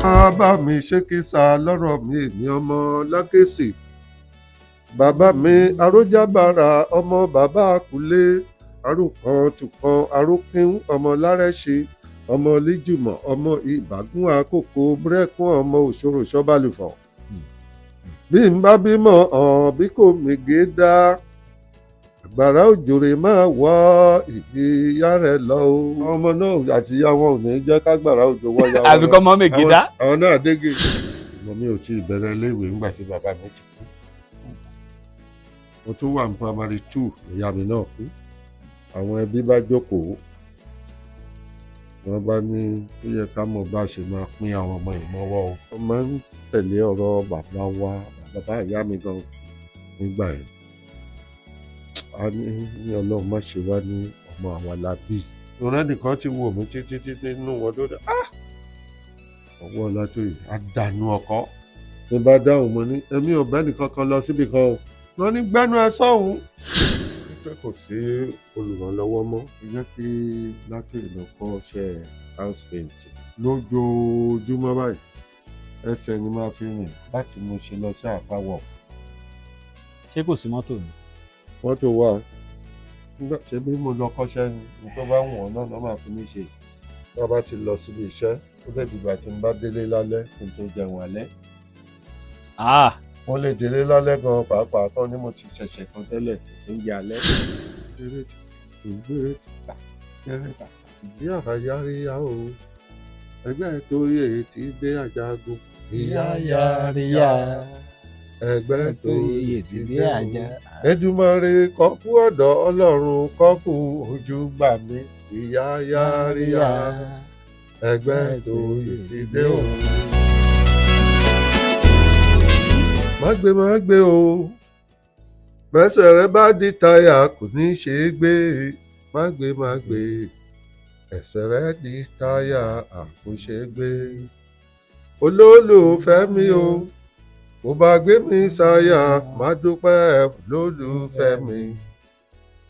bàbá mi ṣé kí sá lọ́rọ̀ mi èmi ọmọ lákèsì bàbá mi arójábàrà ọmọ bàbá àkúlé arúkan tùkan arókín ọmọ lárẹ́ṣe ọmọ líjùmọ̀ ọmọ ìbágún àkókò búrẹ́kún ọmọ òṣòro ṣọ́bàlùfọ̀ bí n bá bímọ bí kò mègé dá àgbàrá òjòrè máa wọ ìyá rẹ̀ lọ o. ọmọ náà àti ìyá wọn ò ní jẹ́ kágbàrá òjò wọ ìyá wọn. àfikọ́ mọ́ mègé dá. àwọn náà dégé. ọmọ mi ò tí ì bẹ̀rẹ̀ iléèwé nígbà tí bàbá mi ti kú. mo tún wà ní primary 2 ìyá mi náà kú. àwọn ẹbí bá jókòó wọ́n bá ní ó yẹ ká mọ̀ bá a ṣe máa pín àwọn ọmọ ìmọ̀wọ́ o. wọ́n máa ń tẹ̀lé ọ̀rọ̀ bàbá wa bàbá ìyá mi gan nígbà yẹn. a ní ọlọ́run má ṣe wá ní ọmọ àwọn alábí. ìrora nìkan ti wò mí títí nínú wọn tó dé ọwọ́ Ọlátòyè á dànù ọkọ. ní bá dáhùn mo ní èmi ò bẹ́ẹ̀ nìkan kan lọ síbi kan o. wọ́n ní gbẹ́nu ẹ sọ́hùn. pé kò sí olùrànlọ́wọ́ mọ́ ìyẹn kí Látòyè lọ kọ́ ṣe house paint. lójoojúmọ́ báyìí ẹsẹ̀ ni máa fi rìn láti mo ṣe lọ sí àpáwọ̀. ṣé kò sí mọ́tò ni. mọ́tò wà nígbà ṣe bí mo lọ kọ́ṣẹ́ ní tó bá wọ̀n náà lọ́ máa fi mí ṣe. bá bá ti lọ síbi iṣẹ́ ó lè dìgbà tí n bá délé lálẹ́ kí n tó jẹun alẹ́. wọ́n lè délé lálẹ́ gan pàápàá tán ni mo ti ṣẹ̀ṣẹ̀ kan tẹ́lẹ̀ kò tún jẹ alẹ́. ìyá àyàríyá o ẹgbẹ́ tó yẹ ti dé Àjàgùn. ìyá àyàríyá ẹgbẹ́ tó yẹ ti dé àjà. Èdùmàrè kọ́kú ọ̀dọ̀ Ọlọ́run kọ́kú ojú gbà mí. ìyá àyàríyá ẹgbẹ́ tó yẹ ti dé o. má gbé o bẹ́sẹ̀ rẹ bá di táyà kò ní ṣe é gbé. má gbé ẹsẹ̀ rẹ di táyà kò ṣe é gbé. olólùfẹ́ mi o kò bá gbé mi sáyà má dúpẹ́. olólùfẹ́ mi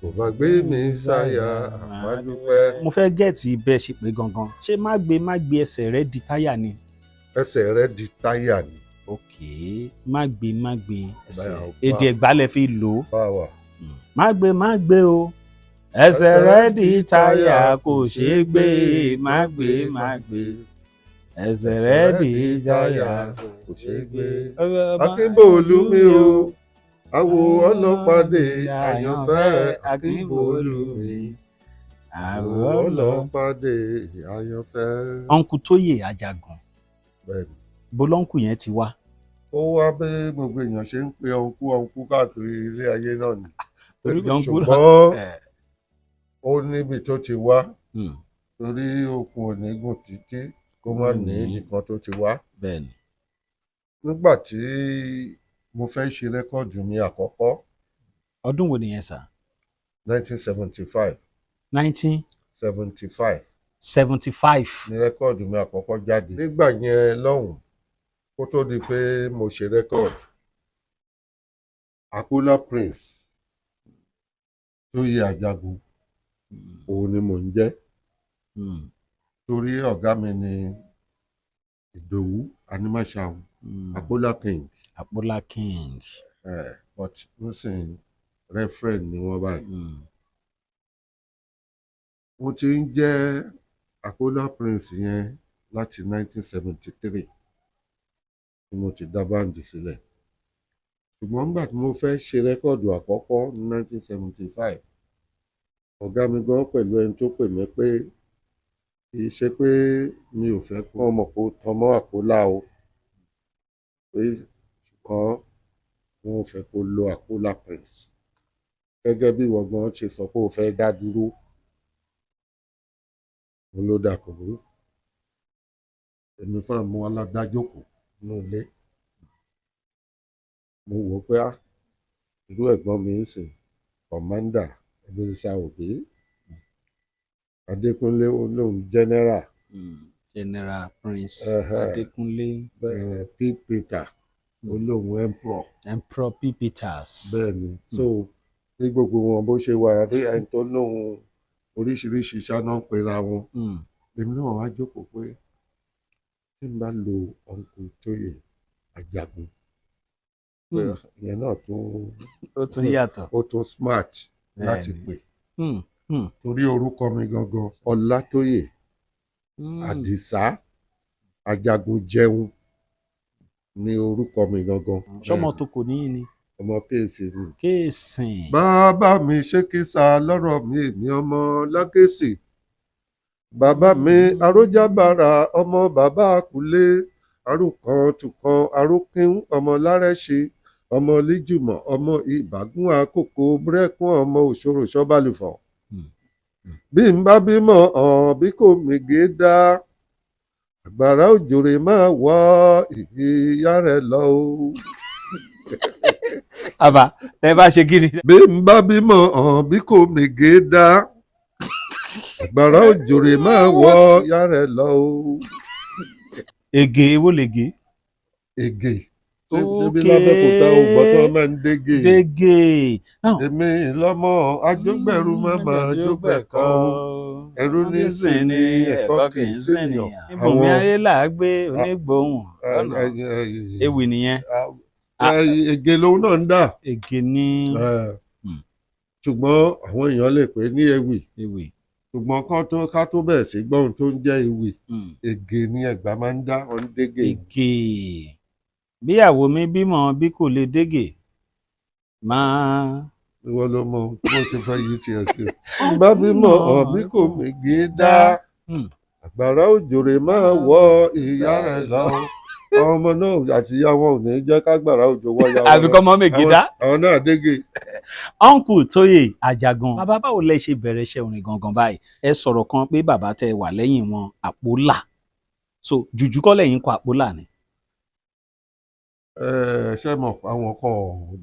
kò bá gbé mi sáyà má dúpẹ́. mo fẹ́ gẹ̀ẹ́tì bẹ́ẹ̀ ṣe pé gangan ṣé má gbé ẹsẹ̀ rẹ di táyà ni. ẹsẹ̀ rẹ di táyà ni. ok má gbé ẹsẹ̀ èdè Ẹ̀gbá lẹ fi lò ó. má gbé o ẹsẹ̀ rẹ di táyà kò ṣeé gbé. má gbé ẹsẹ̀ rẹ di táyà kò ṣeé gbé. Akínbòlú mi o àwo ọlọ́pàdé àyànfẹ́. Akínbòlú mi àwo ọlọ́pàdé àyànfẹ́. ọ̀nkù Tóyè Àjàgùn bẹ́ẹ̀ni bó lọ́nkù yẹn ti wá. ó wá bí gbogbo èèyàn ṣe ń pe ọ̀nkú káàkiri ilé ayé náà ni. ṣùgbọ́n ó níbi tó ti wá torí okùn ò ní gùn títí kó má ní nìkan tó ti wá. bẹ́ẹ̀ni. nígbà tí mo fẹ́ ṣe rẹ́kọ̀dù mi àkọ́kọ́. ọdún wo nìyẹn sà? 1975. 1975. 75 ni rẹ́kọ̀dù mi àkọ́kọ́ jáde. nígbà yẹn lọ́hùn kó tó di pé mo ṣe rẹ́kọ̀dù Akula Prince Tóyè Àjàgùn òun ni mò ń jẹ́ torí ọ̀gá mi ni Ìdòwú Animashaun Akula King. Akula King. But nísìnyí reference ni wọ́n báyìí. mo ti ń jẹ́ Akula Prince yẹn láti 1973 ni mo ti dá báǹdì sílẹ̀. ṣùgbọ́n nígbà tí mo fẹ́ ṣe rẹ́kọ̀dù àkọ́kọ́ ní 1975 ọ̀gá mi gan pẹ̀lú ẹni tó pè mí pé kì í ṣe pé mi ò fẹ́ kó ọmọ kó tan mọ́ Àkólà o pé ṣùgbọ́n wọn ò fẹ́ kó lo Akula Prince gẹ́gẹ́ bí ìwọ gan ṣe sọ pé o fẹ́ dá dúró. mo ló dà kò burú èmi fúnra mi wá ládájókòó nínú ilé. mo wò ó pé irú ẹ̀gbọ́n mi ń sìn kọ̀mándà Ebenezer Obey Adékúnlé olóhùn general. General Prince Adékúnlé. P. Peter olóhùn emperor P. Peters. bẹ́ẹ̀ni so ní gbogbo wọn bó ṣe wà rí ẹni tó lóhùn oríṣiríṣi iṣẹ́ náà ń pera wọn. èmi náà wá jókòó pé tí n bá lo Uncle Tóyè Àjàgùn pé ìyẹn náà tún yàtọ̀, ó tún smart láti pè torí orúkọ mi gangan Ọlátóyè Àdìsá Àjàgùn jẹun ni orúkọ mi gangan. sọmọ tó kò níyì ni. ọmọ kéèsì ni. kéèsìn. bàbá mi ṣé kí sá lọ́rọ̀ mi èmi ọmọ lákèsì. bàbá mi arójábàrà ọmọ bàbá àkùlé arúkan tùkan arókín ọmọ lárẹ́ṣe ọmọ líjùmọ̀ ọmọ ìbágún àkókò búrẹ́kún ọmọ òṣòro ṣọ́bàlùfọ̀. bí n bá bímọ bí kò mègé dá àgbàrá òjòrè máa wọ ìyá rẹ̀ lọ o. àbá ẹ bá ṣe gírí. bí n bá bímọ bí kò mègé dá àgbàrá òjòrè máa wọ ìyá rẹ̀ lọ o. ègè èwo lègè. ègè ṣébi lábẹ́kúta ògbọ́n tí wọ́n máa ń dégè. dégè. èmi lọ́mọ ajógbẹ̀rú màmá ajógbẹ̀kọ́ ẹrú nísìn ní ẹ̀kọ́ kì í sèèyàn. ibùnmi ayé là á gbé onígbòhùn ewì nìyẹn. ègè lòun náà ń dà. ègè ní. ṣùgbọ́n àwọn èèyàn lè pè é ní ewì. ṣùgbọ́n ká tó bẹ̀rẹ̀ sí gbọ́n tó ń jẹ́ ewì. ègè ni Ẹ̀gbá máa ń dá wọn dégè. ègè bíyàwó mi bímọ bí kò lè dégè máa. ìwọ ló mọ bó ṣe fẹ́ yí tiẹ̀ sí. bá bímọ bí kò mègé dá àgbàrá òjòrè máa wọ ìyá rẹ̀ lọ. ọmọ náà àti ìyá wọn ò ní jẹ́ kágbàrá òjò wọ ìyá wọn. àfikọ́ mọ́ mègé dá. àwọn náà dégè. Uncle Tóyè Àjàgùn, bàbá báwo lẹ ṣe bẹ̀rẹ̀ iṣẹ́ orin gangan báyìí? ẹ sọ̀rọ̀ kan pé bàbá tẹ wà lẹ́yìn wọn Àpólà, so jùjú kọ́ lẹ́yìn kọ Àpólà ni. ṣé mọ̀ àwọn kan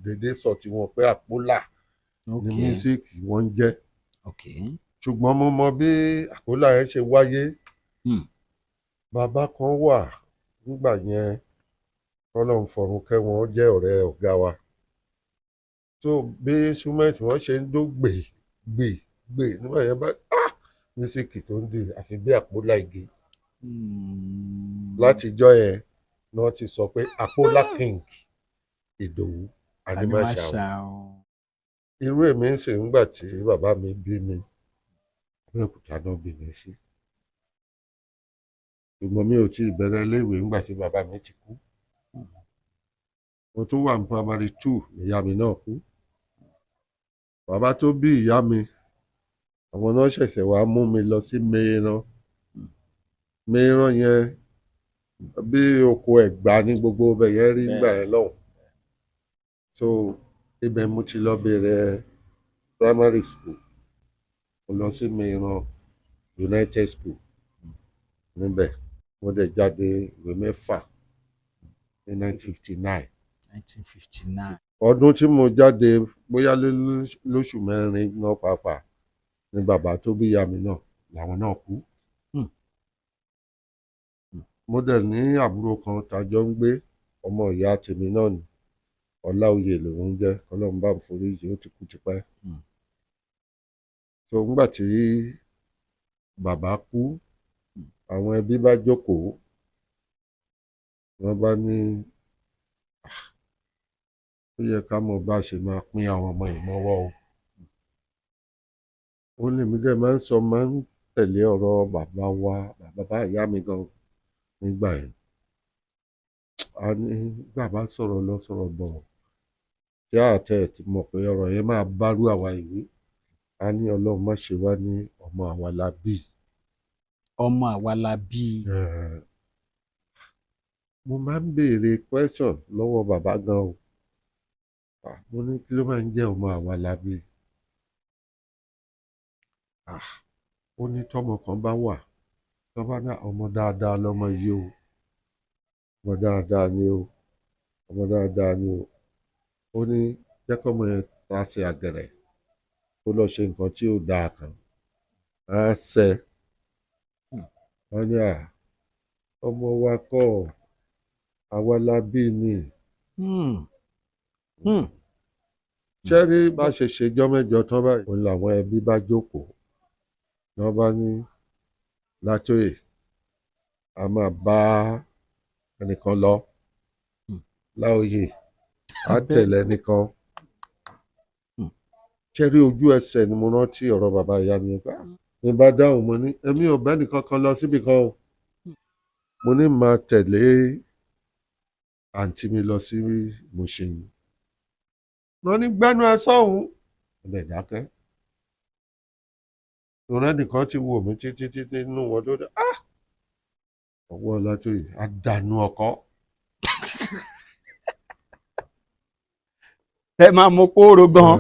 dédé sọ tí wọ́n pé Àpólà ní mísíkì wọ́n ń jẹ́. ṣùgbọ́n mo mọ bí Àpólà yẹn ṣe wáyé. bàbá kan wà nígbà yẹn Ọlọ́run fọ̀run kẹ́ wọn jẹ́ ọ̀rẹ́ ọ̀gá wa. tó bí súnmẹ́ǹtì wọ́n ṣe ń dó gbè nígbà yẹn bá mísíkì tó ń dì àfi bí Àpólà igi. látijọ́ yẹn ni wọ́n ti sọ pé Àpólà King Ìdòwú Animashaun. irú èmi ń sìn nígbà tí bàbá mi bí mi Abẹ́òkúta náà bí mi sí. ṣùgbọ́n mi ò tí ì bẹ̀rẹ̀ iléèwé nígbà tí bàbá mi ti kú. mo tún wà ní primary 2 ìyá mi náà kú. bàbá tó bí ìyá mi àwọn náà ṣẹ̀ṣẹ̀ wá mú mi lọ sí Mẹ́rán yẹn bí oko Ẹ̀gbá ní gbogbo ọbẹ̀ yẹn rí gbà yẹn lọ́hùn. so ibẹ̀ mo ti lọ bẹ̀rẹ̀ primary school. mo lọ sí Mẹ́rán United School níbẹ̀ mo dẹ̀ jáde ìwé mẹ́fà ní 1959. ọdún tí mo jáde bóyá lóṣù mẹ́rin náà pàápàá ni bàbá tó bí ìyá mi náà làwọn náà kú. mo dẹ̀ ní àbúrò kan tàjọ ń gbé ọmọ ìyá tèmi náà ni Ọláoyè lòun jẹ́ Ọlọ́run bá mi foríjì ó ti kú tipẹ́. so nígbà tí bàbá kú àwọn ẹbí bá jókòó wọ́n bá ní ó yẹ ká mọ̀ bá a ṣe máa pín àwọn ọmọ yìí mọ́wọ́ o. ó lè mí dẹ̀ máa ń tẹ̀lé ọ̀rọ̀ bàbá ìyá mi gan nígbà yẹn. a ní bàbá sọ̀rọ̀ lọ sọ̀rọ̀ bọ̀ tí àtẹ̀ ti mọ̀ pé ọ̀rọ̀ yẹn máa bárú àwa ìwé. a ní Ọlọ́run má ṣe wá ní ọmọ àwa la bí. ọmọ àwa la bí. mo máa ń béèrè question lọ́wọ́ bàbá gan o. mo ní kí ló máa ń jẹ́ ọmọ àwa la bí. ó ní tọ́mọ kan bá wà tó bá ní ọmọ dáadáa lọ́mọ yìí o ọmọ dáadáa ni o ọmọ dáadáa ni o. ó ní jẹ́ kọ́mọ yẹn ta ṣe àgẹ̀rẹ̀ kó lọ ṣe nǹkan tí ò dáa kan á ṣe. wọ́n ní ọmọ wa kọ́ àwa la bí ni. ṣẹ́rí bá ṣe ṣèjọ́ mẹ́jọ tán báyìí òun làwọn ẹbí bá jókòó wọ́n bá ní Látóyè a máa bá ẹnìkan lọ Láòyè á tẹ̀lé ẹnìkan. Ṣẹ́rí ojú ẹsẹ̀ ni mo rántí ọ̀rọ̀ bàbá ìyá mi gbà. Mo bá dáhùn mo ní èmi ò bá ẹnìkan kan lọ síbi kan o. Mo ní máa tẹ̀lé àǹtí mi lọ sí Mùṣín. Wọ́n ní gbẹ́nu ẹ sọ́hùn. Ẹ̀bẹ̀ dákẹ́. Torí ẹnìkan ti wò mí títí nínú wọn tó dé. Ọwọ́ Ọlátòyè á dànù ọkọ. Ẹ máa mọ kóró gan.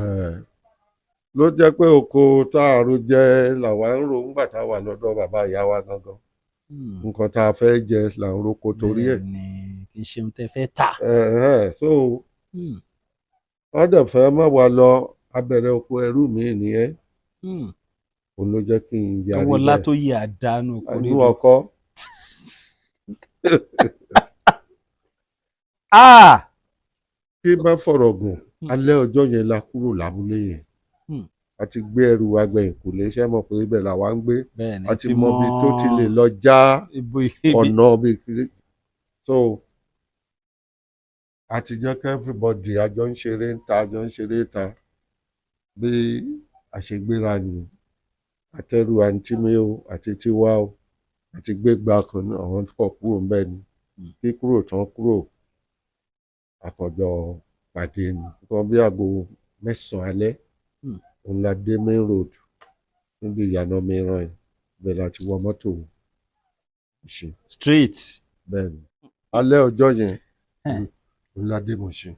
Ló jẹ́ pé oko táàrú jẹ́ làwa ń ro ńgbà tá a wà lọ́dọ̀ bàbá ìyá wa gangan. Nǹkan tá a fẹ́ jẹ là ń roko torí ẹ̀. Kì í ṣe ohun tẹ́ fẹ́ tà. So wọ́n dẹ̀ fẹ́ má wa lọ abẹ̀rẹ̀ oko ẹrú mi nìyẹn. Òun ló jẹ́ kí n yarí bẹ́ẹ̀. Ọwọ́ Látóyè àdánù àánú ọkọ. Kí bá fọ̀rọ̀ gùn alẹ́ ọjọ́ yẹn la kúrò lábúlé yẹn. A ti gbé ẹrù wa gbẹ̀yìn kò lè ṣe mọ̀ pé ibẹ̀ làwa ń gbé. A ti mọ ibi tó ti lè lọ já ọ̀nà bí kiri. So a ti jẹ́ kí everybody àjọ ń ṣeré ń ta bí àṣegbéra ni àtẹrù àǹtí mi o àti tiwa o àti gbégbá kan náà àwọn kọ̀ kúrò ńbẹ̀ ni kí kúrò tán kúrò àkànjọ pàdé ni nǹkan bí aago 9 alẹ́ òun la dé main road níbi ìyànà mìíràn yìí bẹ́ẹ̀ láti wọ mọ́tò Mùṣín. Street. Bẹ́ẹ̀ ni alẹ́ ọjọ́ yẹn òun la dé Mùṣín.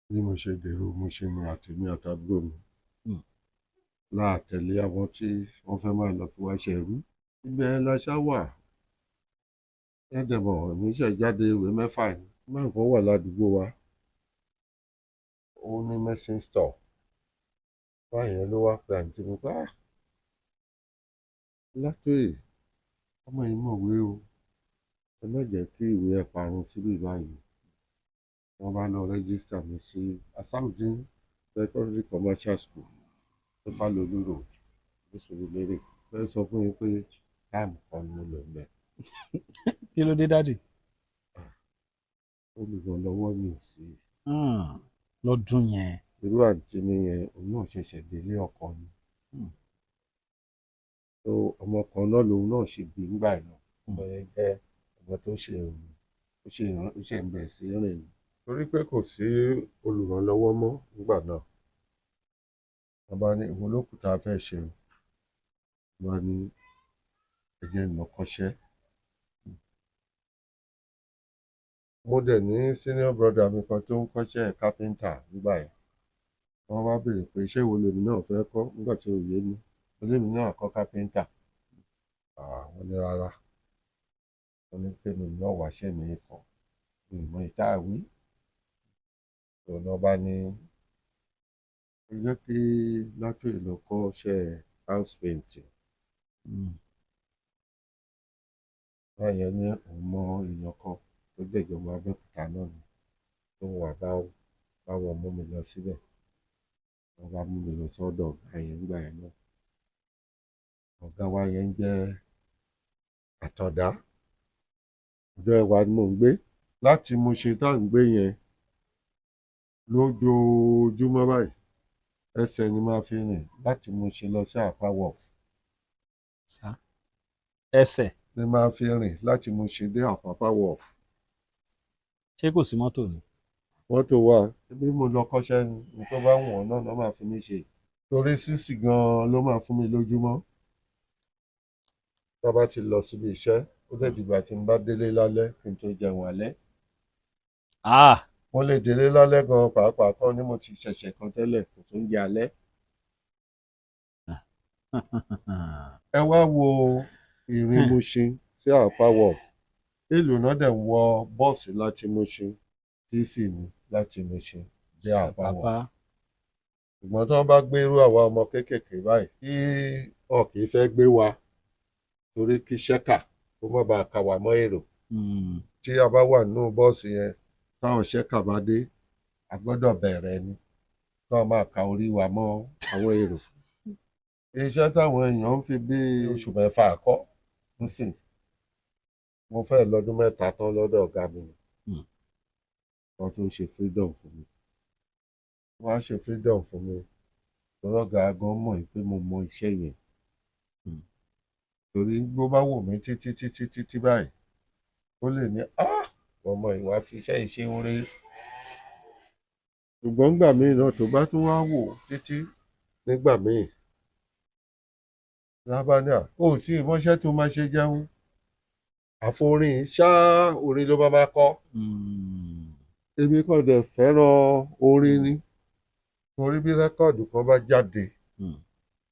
Bí mo ṣe dèrò Mùṣín ni àtèmi àtàbúrò mi láàtẹ̀lé àwọn tí wọ́n fẹ́ máa lọ fi wá ṣẹ̀rú. Ibẹ̀ la ṣá wà. Ẹ̀dẹ̀mọ̀ èmi ṣẹ̀ jáde ìwé 6 ni. Máa nǹkan wà ládùúgbò wa. Ó ní medicine store. Báyẹn ló wá pe àǹtí mi pé Látóyè ọmọ yìí mọ̀wé o. Ẹ má jẹ́ kí ìwé ẹ̀ parun síbí báyìí. Wọ́n bá lọ rẹ́gísítà mi sí Asaudeen Secondary Commercial School ní Fálolú Road ní Surulere. Fẹ́ sọ fún yín pé táìmù kan ni mo lò ń bẹ̀. Kí ló dé dádì? Olùrànlọ́wọ́ mi sí. Lọ́dún yẹn. Irú àǹtí mi yẹn òun náà ṣẹ̀ṣẹ̀ délé ọkọ ni. So ọmọ kan náà lòun náà ṣe bí nígbà náà. Ọmọ yẹn jẹ́ ọmọ tó ṣe ń bẹ̀ sí rìn. Torí pé kò sí olùrànlọ́wọ́ mọ́ nígbà náà. Bàbá ní ìwọ ló kù tá a fẹ́ ṣe o. Bàbá ní ẹ̀jẹ̀ ìnàkọ́ṣẹ́. Mo dẹ̀ ní senior brother mi kan tó ń kọ́ṣẹ́ kápẹ́ńtà nígbà yẹn. Wọ́n wá béèrè pé iṣẹ́ wo lèmi náà fẹ́ kọ́ nígbà tí ó yé mi. Olèmi náà kọ́ kápẹ́ńtà. Wọ́n ní rárá. Wọ́n ní pé mi náà wáṣẹ́ mi kan. Mi mọ ìtàwí. Ọ̀nà bá ní ó jẹ́ kí Látóyè lọ kọ́ iṣẹ́ house painting. Báyẹn ní òun mọ èèyàn kan tó jẹ́ ìjọba Abẹ́òkúta náà ni tó wà báwọn mú mi lọ síbẹ̀. Wọ́n bá mú mi lọ sọ́dọ̀ ọ̀gá yẹn nígbà yẹn náà. Ọ̀gá wa yẹn jẹ́ Àtàndá. Ọ̀dọ̀ ẹ̀wà ni mò ń gbé. Láti Mùṣín tá à ń gbé yẹn lójoojúmọ́ báyìí ẹsẹ̀ ni máa fi rìn láti Mùṣín lọ sí Àpá Wharf. Ẹsẹ̀ ni máa fi rìn láti Mùṣín dé Àpápá Wharf. Ṣé kò sí mọ́tò ni? Mọ́tò wà bí mo lọ kọ́ṣẹ́ ni tó bá wọ̀n náà máa fi mí ṣe. Torí 6 gan-an ló máa fún mi lójúmọ́. Tá bá ti lọ síbi iṣẹ́ ó dẹ̀ dìgbà tí n bá délé lálẹ́ kí n tó jẹun alẹ́. Mo lè délé lálẹ́ gan-an pàápàá kan ní mo ti ṣẹ̀ṣẹ̀ kan tẹ́lẹ̀ kò tún jẹ alẹ́. Ẹ wá wo ìrìn Mùṣín sí Àpá Wharf. Èlò náà dẹ̀ wọ bọ́ọ̀sì láti Mùṣín tíìsì ni láti Mùṣín dé Àpá Wharf. Ṣùgbọ́n tí wọ́n bá gbé irú àwa ọmọ kéékèèké báyìí kí wọn kì í fẹ́ gbé wa torí kí ṣẹ́kà kó má bàa kà wá mọ́ èrò. Tí a bá wà nínú bọ́ọ̀sì yẹn táwọn ṣẹ́kà bá dé a gbọ́dọ̀ bẹ̀rẹ̀ ni kí wọ́n máa ka orí wa mọ́ àwọn èrò. Iṣẹ́ táwọn èèyàn ń fi bí oṣù 6 kọ́ nísìn mo fẹ́ lọ́dún 3 tán lọ́dọ̀ ọ̀gá mi wọ́n tún ṣe freedom fún mi wọ́n á ṣe freedom fún mi lọ́gà gan mọ̀ pé mo mọ iṣẹ́ yẹn torí bó bá wò mí títí báyìí ó lè ní ọmọ ìwà fi iṣẹ́ ìṣe oore ṣùgbọ́n nígbà míì náà tó bá tún wá wò títí nígbà míì lábánà ó sì mọṣẹ́ tó máa ṣe jẹun àforin orin ló máa kọ èmi kàn dẹ̀ fẹ́ràn orin ni torí bí rẹ́kọ̀dù kan bá jáde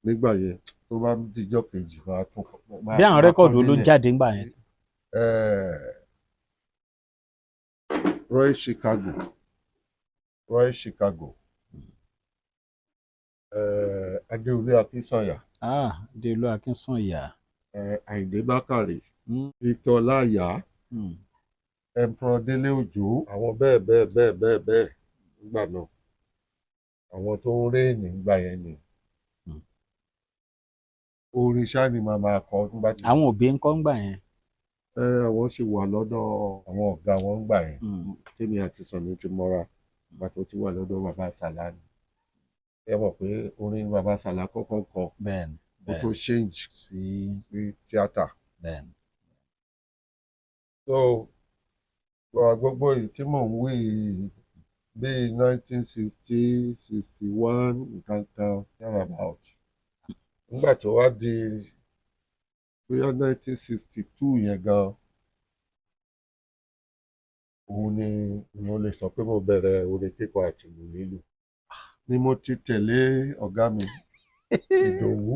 nígbà yẹn tó bá dijọ́ kejì máa tún. bí àwọn rẹ́kọ̀dù ló jáde ńgbà yẹn. Roy Chicago Adéolú Akínsànyà. Adéolú Akínsànyà. Àyìndé Bákàrè. Victor Láyà. Emperor Délé Òjó. àwọn bẹ́ẹ̀ nígbà náà àwọn tó ń réènì nígbà yẹn ni orin ṣáà ni màá máa kọ nígbà tí. àwọn òbí ń kọ́ ńgbà yẹn. àwọn sì wà lọ́dọ̀ àwọn ọ̀gá wọn ńgbà yẹn tèmi àti Sànní ti mọ́ra ìgbà tó ti wà lọ́dọ̀ bàbá Sàlá ni ẹ mọ̀ pé orin bàbá Sàlá kọ́kọ́ kọ ó tó change sí tíátà. so gbogbo èyí tí mò ń wí bíi 1960, 61 nǹkan kan thereabout nígbà tó wá di bóyá 1962 yẹn gan òun ni mo lè sọ pé mo bẹ̀rẹ̀ orin kíkọ àti ìlù lílù ni mo ti tẹ̀lé ọ̀gá mi Ìdòwú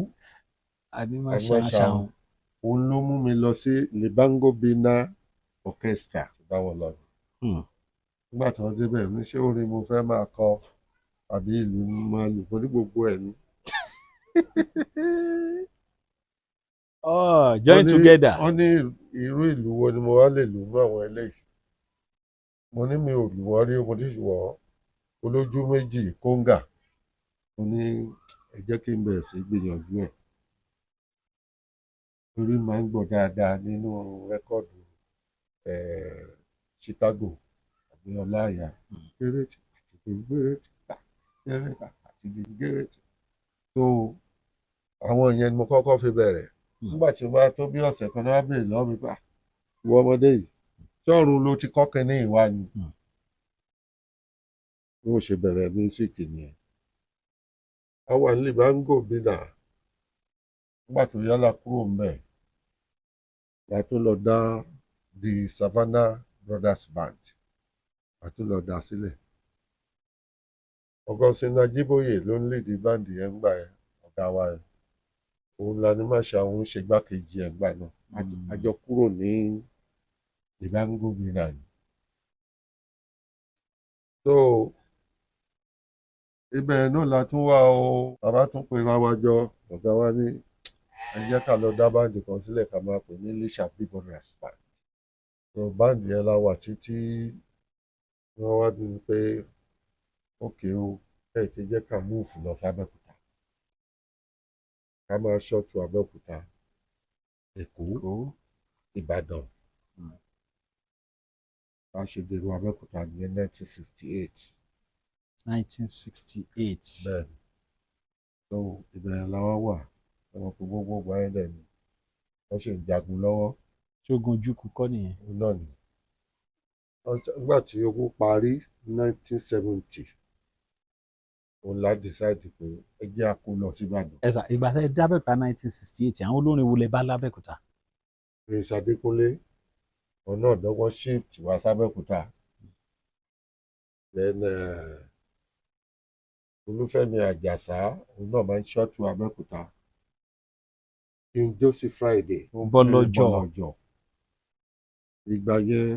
Adémáṣàhùn òun ló mú mi lọ sí Libango Bina Orchestra báwọn lọ nígbà tí wọ́n débẹ̀ ní ṣé orin mo fẹ́ máa kọ àbí ìlú máa lù fún ní gbogbo ẹ̀ ní. Join together. wọ́n ní irú ìlú wo ni mo wá lè lù ní àwọn eléyìí mo ní mi ò lù wọ́n rí mo ti wọ̀ olójú méjì kóńgà mo ní ẹ jẹ́ kí n bẹ̀rẹ̀ sí gbìyànjú ẹ̀ torí máa ń gbọ́ dáadáa nínú rẹ́kọ̀dù Chicago àbí Ọláìyá gẹ́rẹ́tì àti gẹ́rẹ́tì àti gẹ́rẹ́tì so àwọn yẹn ni mo kọ́kọ́ fi bẹ̀rẹ̀ nígbà tí mo bá tó bí ọ̀sẹ̀ kan náà bèèrè lọ́wọ́ mi pa ìwọ ọmọdé yìí sọ́run ló ti kọ́kẹ́ ní ìwà ni bó ṣe bẹ̀rẹ̀ mísíkì nìyẹn a wà ní Libango Bina nígbà tó yálà kúrò ń bẹ̀ la tó lọ dá the Savannah Brothers Band la tó lọ dá sílẹ̀ Augustine Ajíbóyè ló ń lédè báǹdì yẹn gbà yẹn ọ̀gá wa yẹn òun la ní má ṣe àwọn ṣe gbákejì ẹ̀ gbà náà àjọ kúrò ní Libango Bina ni. so ibẹ̀ náà la tún wá o bàbá tún pe ra wa jọ ọ̀gá wa ní ẹ jẹ́ ká lọ dá báǹdì kan sílẹ̀ ká máa pè ní Lísàbí Brothers Band. so báǹdì yẹn la wà títí wọ́n wá ní pé ókè o ẹ̀ ti jẹ́ ká múùfù lọ sábẹ́kúta ká máa ṣọ́ọ̀tù Abẹ́òkúta Èkó Ìbàdàn bá ṣe dèrò Abẹ́òkúta ní 1968. 1968. bẹ́ẹ̀ni so ìbẹ̀rẹ̀ làwọn wà ẹ̀wọ̀n kò gbogbo ayé dẹ̀ ni wọ́n ṣe ń jagun lọ́wọ́. ṣógun ojúkù kọ́ nìyẹn. òun náà ni nígbà tí ogun parí 1970 òun la decide pé ẹ jẹ́ a kó lọ sí Ìbàdàn. ẹ sà ìgbà tẹ́ dábẹ́kúta 1968 àwọn olórin wo lẹ bá lábẹ́kúta. Prince Adékúnlé ọ̀nà ọ̀dọ́gbọ́n shift wá sábẹ́kúta then Olúfẹ́mi Àjàsá òun náà máa ń ṣọ́ọ̀tù Abẹ́òkúta King Joseph Friday Bọ́lọ́jọ́ ìgbà yẹn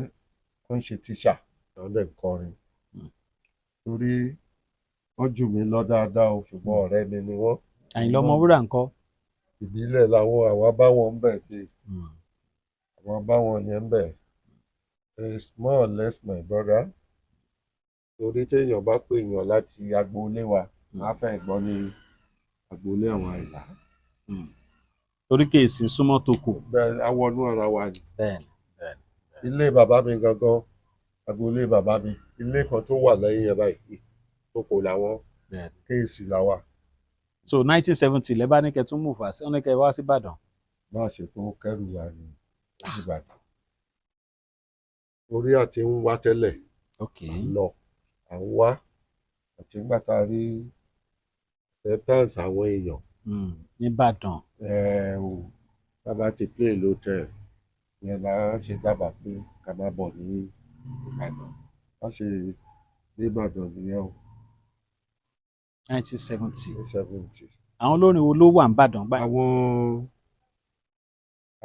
wọ́n ń ṣe tíṣà lọ́dẹ̀ kọrin torí wọ́n jù mí lọ dáadáa o ṣùgbọ́n ọ̀rẹ́ mi ni wọ́n. Àyìnlá Ọmọwúrà ńkọ́. ìbílẹ̀ làwọn àwa bá wọn ń bẹ̀ dé àwọn bá wọn yẹn ń bẹ̀ is more or less my brother torí téèyàn bá pè èèyàn láti agboolé wa máa fẹ́ gbọ́ ní agboolé àwọn Àyìnlá. torí kéèsì súnmọ́ tó kù. bẹ́ẹ̀ awọnú ara wa ni. bẹ́ẹ̀ni. ilé bàbá mi gangan agboolé bàbá mi ilé kan tó wà lẹ́yìn ẹ̀ báyìí tó kò láwọn kéèsì làwà. so 1970 lẹ́ bá ní kẹ́ tún mú fà sí ọ́nà kẹ́ wá sí Ìbàdàn. má ṣe tó kẹrù wa ní Ìbàdàn orí àti ń wá tẹ́lẹ̀ lọ à ń wá àti nígbà tá a rí acceptance àwọn èèyàn. Nìbàdàn. bàbá ti play lótẹ́ẹ̀ yẹn la ṣe dábàá pé ká má bọ̀ ní Ìbàdàn wá ṣe ní Ìbàdàn nìyẹn o. 1970. àwọn olórin wo ló wà ní Ìbàdàn báyìí.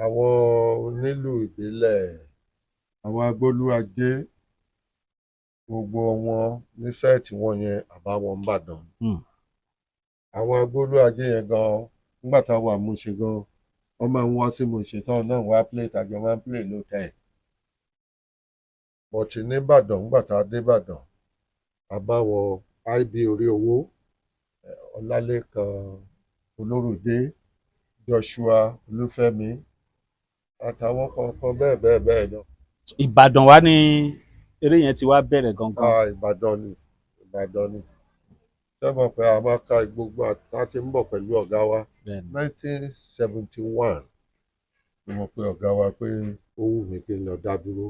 àwọn onílù ìbílẹ̀ àwọn agbólúajé gbogbo wọn ní sẹ́ẹ̀tì wọn yẹn àbáwọn ń bàdàn. àwọn agbólúajé yẹn gan nígbà táwọn àmúṣe gan wọ́n máa ń wá sí Mùṣin tán náà wá play tàjọ máa ń play lótẹ́ẹ̀. bọ̀tì nìbàdàn nígbà tá a dé Ìbàdàn àbáwọn IB orí owó Ọlálékan Olórùdé Joshua Olúfẹ́mi àtàwọn kankan bẹ́ẹ̀ bẹ́ẹ̀ lọ. Ìbàdàn wá ní eré yẹn ti wá bẹ̀rẹ̀ gangan. Ìbàdàn ni ṣé mo pé a máa ka gbogbo àtà tí ń bọ̀ pẹ̀lú ọ̀gá wa 1971 ni mo pe ọ̀gá wa pé ó wù mí kí n lọ dá dúró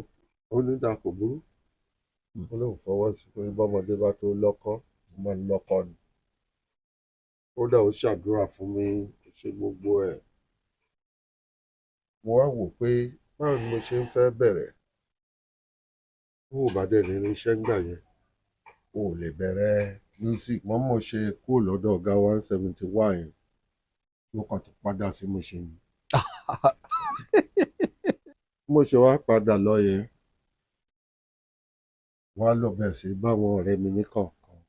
ó ní dàkò burú ó lóun fọwọ́ sí pé bọ́mọdé bá tó lọ́kọ́ mo máa ń lọ́kọ́ ni ó dà ó ṣàdúrà fún mi ṣe gbogbo ẹ̀. mo wá wò pé báwo ni mo ṣe ń fẹ́ bẹ̀rẹ̀ ó bá dẹ̀ nínú iṣẹ́ ńgbà yẹn ó lè bẹ̀rẹ̀ music mọ́ mo ṣe kúrò lọ́dọ̀ ọ̀gá 171 yẹn mo kàn tó padà sí Mùṣin ni. mo ṣe wá padà lọ yẹn wọ́n á lọ bẹ̀rẹ̀ sí báwọn ọ̀rẹ́ mi ní kọ̀ọ̀kan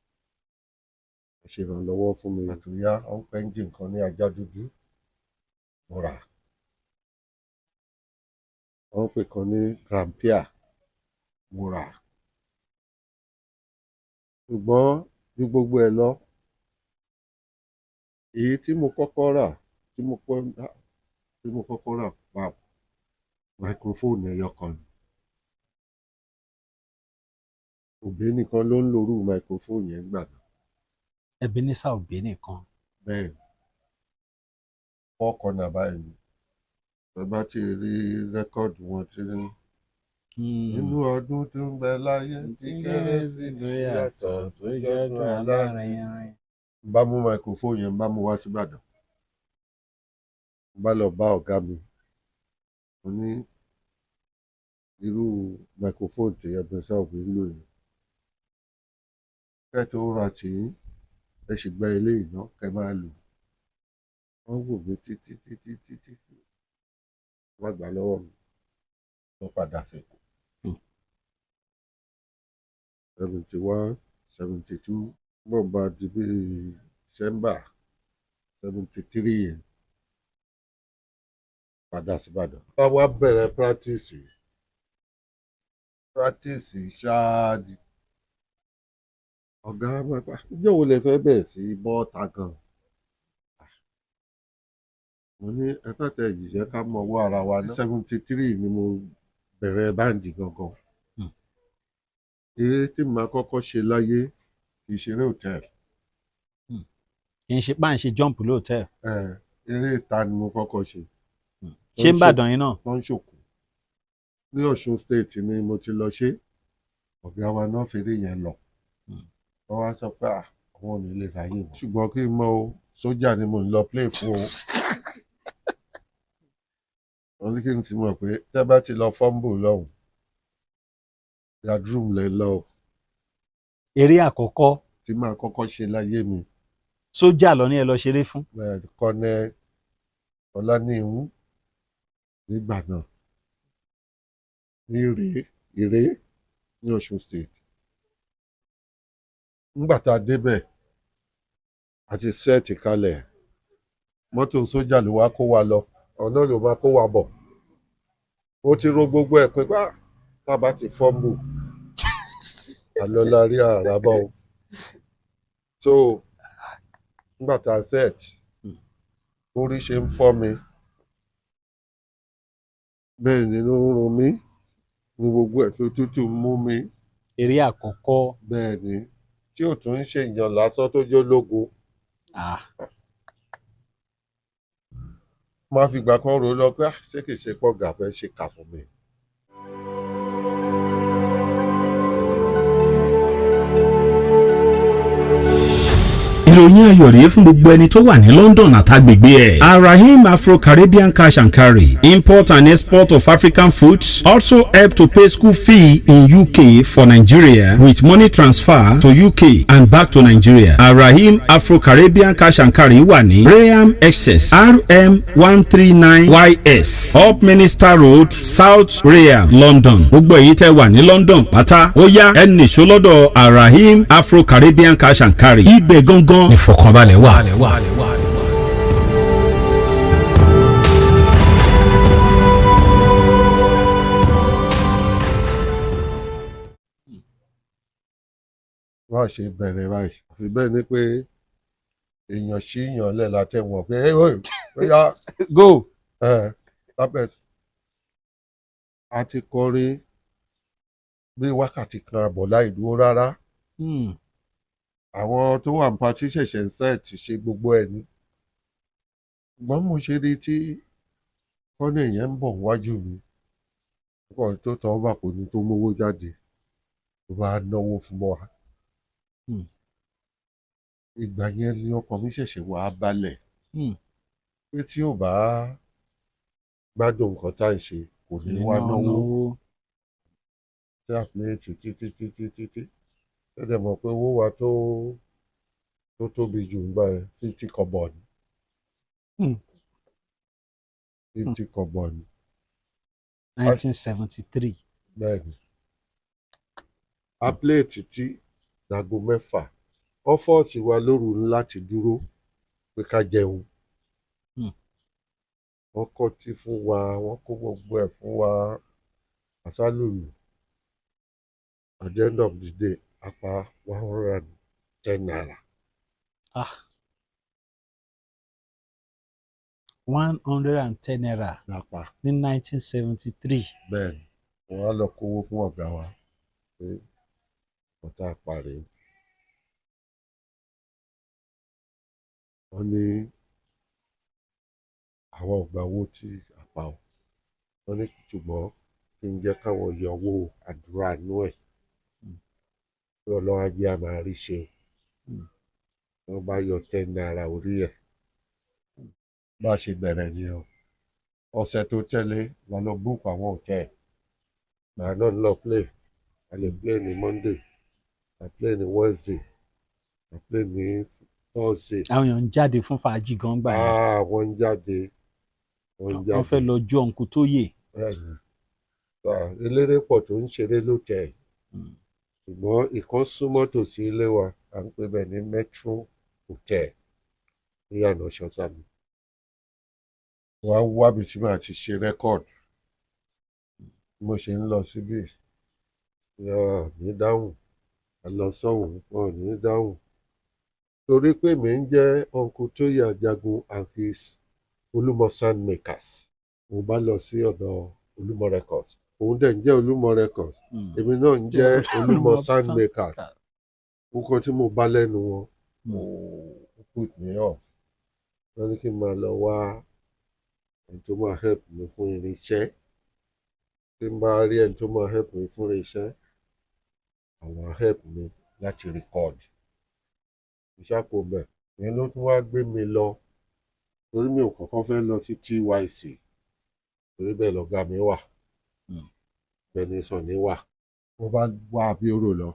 ṣèrànlọ́wọ́ fún mi àtúnyá wọ́n pẹ́ ń jí nǹkan ní Ajá Dúdú mo rà wọ́n pè kan ní Grampia mo rà ṣùgbọ́n bí gbogbo ẹ̀ lọ èyí tí mo kọ́kọ́ rà pa microphone ẹyọ kan ni Òbí nìkan ló ń lòrú microphone yẹn gbà náà. Ebenezer Òbí nìkan. bẹ́ẹ̀ fọ́ọ̀kọ́ náà báyìí ni ẹ bá ti rí rẹ́kọ́ọ̀dù wọn ti rí nínú ọdún tó ń bẹ láyé tí kérésì ló yàtọ̀ tó jọdún alárinrin. bá mú microphone yẹn bá mú wá sí Ìbàdàn bá lọ bá ọ̀gá mi mo ní irú microphone tí Ebenezer Òbí ń lò yìí kẹ́ tó ra tì í ẹ sì gba ilé ìná kẹ́ máa lò wọ́n wò mí títí wọ́n gbà lọ́wọ́ mi lọ padà sẹ́kù. 71 72 bọ́ọ̀ bá di bí December 73 yẹn padà sí Ìbàdàn. bá wa bẹ̀rẹ̀ practice ṣáàdì ọ̀gá pápá ìjọ wo lẹ fẹ́ bẹ̀rẹ̀ sí bọ́ọ̀tà gan. mo ní ẹ̀tàtẹ̀ ìjìṣẹ́ ká mọ owó ara wa ní 73 ni mo bẹ̀rẹ̀ báǹdì gangan. eré tí màá kọ́kọ́ ṣe láyé kì í ṣeré hòtẹ́ẹ̀lì. kì í ṣe bá ń ṣe jọ́ǹpù lóòtẹ́ẹ̀lì. eré ìta ni mo kọ́kọ́ ṣe. ṣé ń bàdàn yín náà. wọ́n ń ṣòkò ní Ọ̀ṣun state ni mo ti lọ ṣe ọ̀gá wa náà fèrè yẹn lọ wọ́n wá sọ pé àwọn ò ní lè ráyè mọ́ ṣùgbọ́n kí n mọ o sójà ni mo ń lọ play fún o wọ́n ní kí n ti mọ̀ pé tẹ́ bá ti lọ fọ́ǹbù lọ́hùn yadrum lẹ lọ. eré àkọ́kọ́ tí màá kọ́kọ́ ṣe láyé mi. sójà lọ ní ẹ lọ ṣeré fún. kọ́nẹ́ Ọláníhun nígbà náà ní Ìré ní Ọ̀ṣun state. nígbà tá a débẹ̀ àti sẹ́ẹ̀tì kalẹ̀ mọ́tò sójà ló wá kó wa lọ ọ̀nà ló máa kó wa bọ̀ ó ti ro gbogbo ẹ̀ pé tá a bá ti fọ́ǹbù àlọ́lárí àràbọ̀ o so nígbà tá a sẹ́ẹ̀tì orí ṣe ń fọ́ mi bẹ́ẹ̀ ni ló ń run mí ní gbogbo ẹ̀ tó tútù mú mi. eré àkọ́kọ́. bẹ́ẹ̀ ni tí ò tún ń ṣèyàn lásán tó jẹ́ ológun. máa fi ìgbà kan rò ó lọ pé ṣé kìí ṣe pọ̀ gà fẹ́ ṣe kà fún mi. ìròyìn ayọ̀ rèé fún gbogbo ẹni tó wà ní London àtàgbègbè ẹ̀. Arahim Afro-Caribbean Cash and Carry, import and export of African foods, also help to pay school fee in UK for Nigeria with money transfer to UK and back to Nigeria. Arahim Afro-Caribbean Cash and Carry wà ní Graham Excess RM 139YS Up Minister Road, South Graham, London. Gbogbo èyí tẹ́ wà ní London pátá ó yá ẹ nìṣó lọ́dọ̀ Arahim Afro-Caribbean Cash and Carry. Ibẹ̀ gangan ìfọ̀kànbalẹ̀ wà. wá ṣe bẹ̀rẹ̀ báyìí àfi bẹ́ẹ̀ ni pé èèyàn sí èèyàn lẹ̀ látẹ̀wọ̀n pé ó yá go. lápẹ̀ a ti kọrin bí wákàtí kan àbọ̀ láì dúró rárá. àwọn tó wà ní patí ṣẹ̀ṣẹ̀ ń sẹ́ẹ̀tì ṣe gbogbo ẹ̀ ni. ṣùgbọ́n mo ṣe rí tí kọ́nà yẹn ń bọ̀ wájú mi ọkọ̀ tó tọ́ bà kò ní tó mówó jáde tó bá náwó fún wa. ìgbà yẹn ni ọkàn mi ṣẹ̀ṣẹ̀ wá balẹ̀ pé tí ò bá gbádùn nǹkan tá à ń ṣe kò ní wá náwó tí a pè é títí tẹ́lẹ̀ mọ̀ pé owó wa tó tóbi jù ń gbà ẹ́ 50 kọ́bọ̀ ni. 50 kọ́bọ̀ ni. 1973. bẹ́ẹ̀ni a play títí láago 6 ọ́fọ́ọ̀sì wa lóru láti dúró pé ká jẹun. wọ́n kọ́ tí fún wa wọ́n kó gbogbo ẹ̀ fún wa àsálùlù. at the end of the day apá 110 naira. 110 naira lápá ní 1973. bẹ́ẹ̀ni wọ́n á lọ kówó fún ọ̀gá wa pé ọ̀tá àparí. wọ́n ní àwọn ọ̀gbà owó tí àpá ọ̀ wọ́n ní ṣùgbọ́n kí n jẹ́ káwọn yọ owó àdúrà nú ẹ̀ pé ọlọ́run ajé a máa rí ṣe. wọ́n bá yọ 10 naira orí ẹ̀ bá ṣe bẹ̀rẹ̀ ni o. ọ̀sẹ̀ tó tẹ̀lé la lọ book àwọn hòtẹ́ẹ̀lì màá náà lọ play. a lè play ní Monday a play ní Wednesday a play ní Thursday. àwọn èèyàn ń jáde fún fàájì gan gbà yẹn. wọ́n ń jáde. wọ́n fẹ́ lọ jó ọ̀nkú tó yè. eléré pọ̀ tó ń ṣeré lótẹ̀ ṣùgbọ́n ìkan súnmọ́ tòsí ilé wa à ń pè bẹ́ẹ̀ ní Metro Hotel ní ìyànà Ṣọ́sàmì. wọ́n á wábi tí màá ti ṣe rẹ́kọ̀dù mo ṣe ń lọ síbí ní dáhùn a lọ sọ́hùn wọn ò ní dáhùn torí pé mi ń jẹ́ Uncle Tóyè Ajagun and his Olúmọ sound makers. mo bá lọ sí ọ̀dọ̀ Olúmọ records òun dẹ̀ ń jẹ́ Olúmọ records èmi náà ń jẹ́ Olúmọ sound makers. nǹkan tí mo bá lẹ́nu wọn put me off. wọ́n ní kí n máa lọ wá ẹni tó máa help mi fún irinṣẹ́. tí n bá rí ẹni tó máa help mi fún irinṣẹ́ àwọn help mi láti record. ìṣàkó bẹ́ẹ̀ ìyẹn ló tún wá gbé mi lọ torí mi ò kọ́kọ́ fẹ́ lọ sí TYC torí bẹ́ẹ̀ lọ́gá mi wà bẹ́ẹ̀ni Sànní wà. mo bá wá Abíọ́rò lọ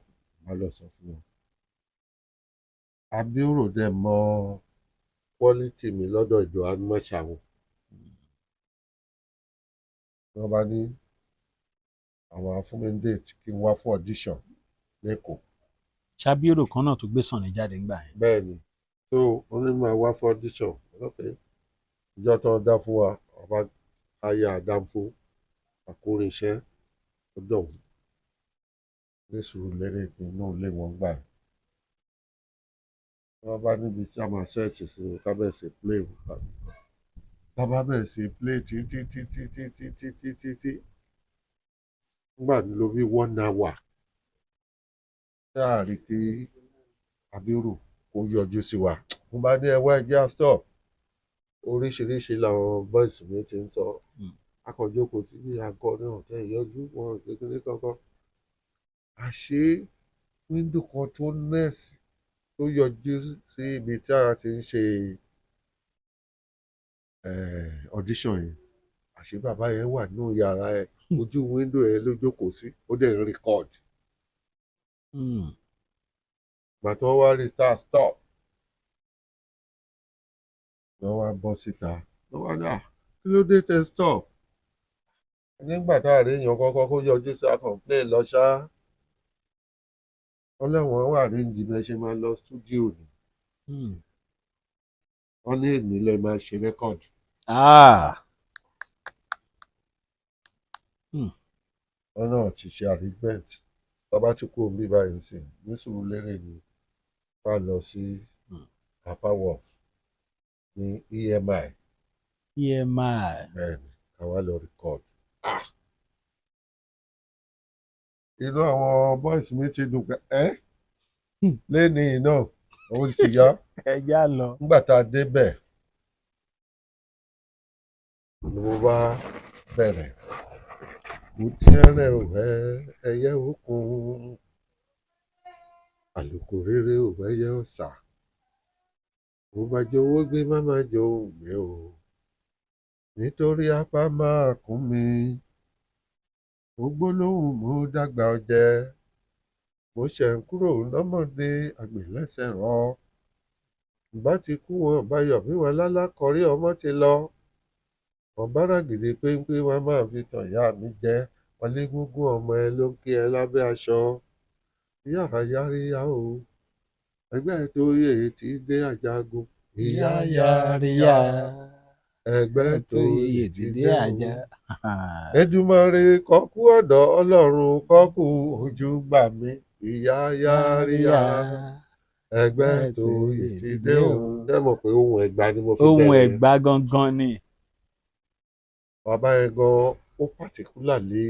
má lọ sọ fún wọn. Abíọ́rò dẹ̀ mọ quality mi lọ́dọ̀ ìjọ Anúmọ̀ṣàwọn. wọ́n bá ní àwọn afúnmi date kí n wá fún audition lẹ́kọ̀ọ́. ṣàbíòrò kan náà tó gbé Sànní jáde ńgbà yẹn. bẹ́ẹ̀ni tó onímọ̀ wá fún audition lọ́fẹ̀ẹ́ ìjọ tó ń dá fún wa ọba ayé àdáńfó àkórinṣẹ́ ọdọ̀ ní Sùúrùlérè nínú ilé wọn gbà. wọ́n bá níbi tí a máa ṣẹ́ẹ̀tì sí kábẹ́ẹ̀sì play bàbá bẹ̀rẹ̀ sí play títí nígbà tó ló bí 1 hour láàrin kí Abiru kó yọjú sí wa. Mo bá ní ẹwà ẹjẹ́ stop oríṣiríṣi làwọn boys mi ti ń sọ akọ̀jókòó sí àgọ́ náà tẹ́ ìyọjú wọn kékeré kankan. Àṣé wíńdò kan tó nẹ́ẹ̀sì tó yọjú sí ibi tí a ti ń ṣe audition yẹn, àṣé bàbá yẹn wà nínú yàrá ẹ̀ ojú wíńdò ẹ̀ ló jókòó sí ó dẹ̀ ń record. Ìgbà tí wọ́n wá rí tá stop wọ́n wá bọ́ síta wọ́n wá ní kí ló dé tẹ́ stop. Nígbà tá a rí èèyàn kọ́kọ́ kó yọjú sí complain lọ ṣá wọ́n lẹ́wọ̀n wà ríǹjì bẹ́ẹ̀ ṣe máa lọ stúdíò ni wọ́n ní èmi lè máa ṣe record. Wọ́n náà ti ṣe arrangement bàbá tí kò ń bí báyìí sí ní Sùúrùlérè ni wà lọ sí Papa Wharf ní EMI. Bẹ́ẹ̀ni káwá lọ record. Inú àwọn boys mi ti dùn pé lẹ́ni náà òun ti yá. Ẹja lọ. Nígbà tá a débẹ̀ ni mo bá bẹ̀rẹ̀ mo tiẹ̀rẹ̀ òwẹ́ ẹyẹ òkun àlùkò rere òwẹ́ ẹyẹ ọ̀sà mo bá jẹ owó gbé má má jẹ ohun gbé o nítorí apá máa kún mi mo gbólóhùn mo dàgbà ọjẹ mo ṣẹ̀ ń kúrò lọ́mọdé àgbélẹ́sẹ̀ rọ ìbá ti kú wọn báyọ̀ bí wọn lálákọ̀ọ́rí ọmọ ti lọ ọ̀bára gidi péńpé wọn máa fi tàn ìyá mi jẹ wọlé gúngún ọmọ ẹ ló ń kí ẹ lábẹ́ aṣọ ìyá àyáríyá o ẹgbẹ́ tó yè ti dé àjàgùn ìyá àyáríyá ẹgbẹ́ tó yè ti dé àjà. Èdùmàrè kọ́kú ọ̀dọ̀ Ọlọ́run kọ́kú ojú gbà mí ìyá àyáríyá ẹgbẹ́ tó yè ti dé òun. Ṣé mọ̀ pé ohun Ẹ̀gbá ni mo fi bẹ̀rẹ̀? Ohun Ẹ̀gbá gangan ni. Bàbá yẹn gan ó pàtíkúlà lé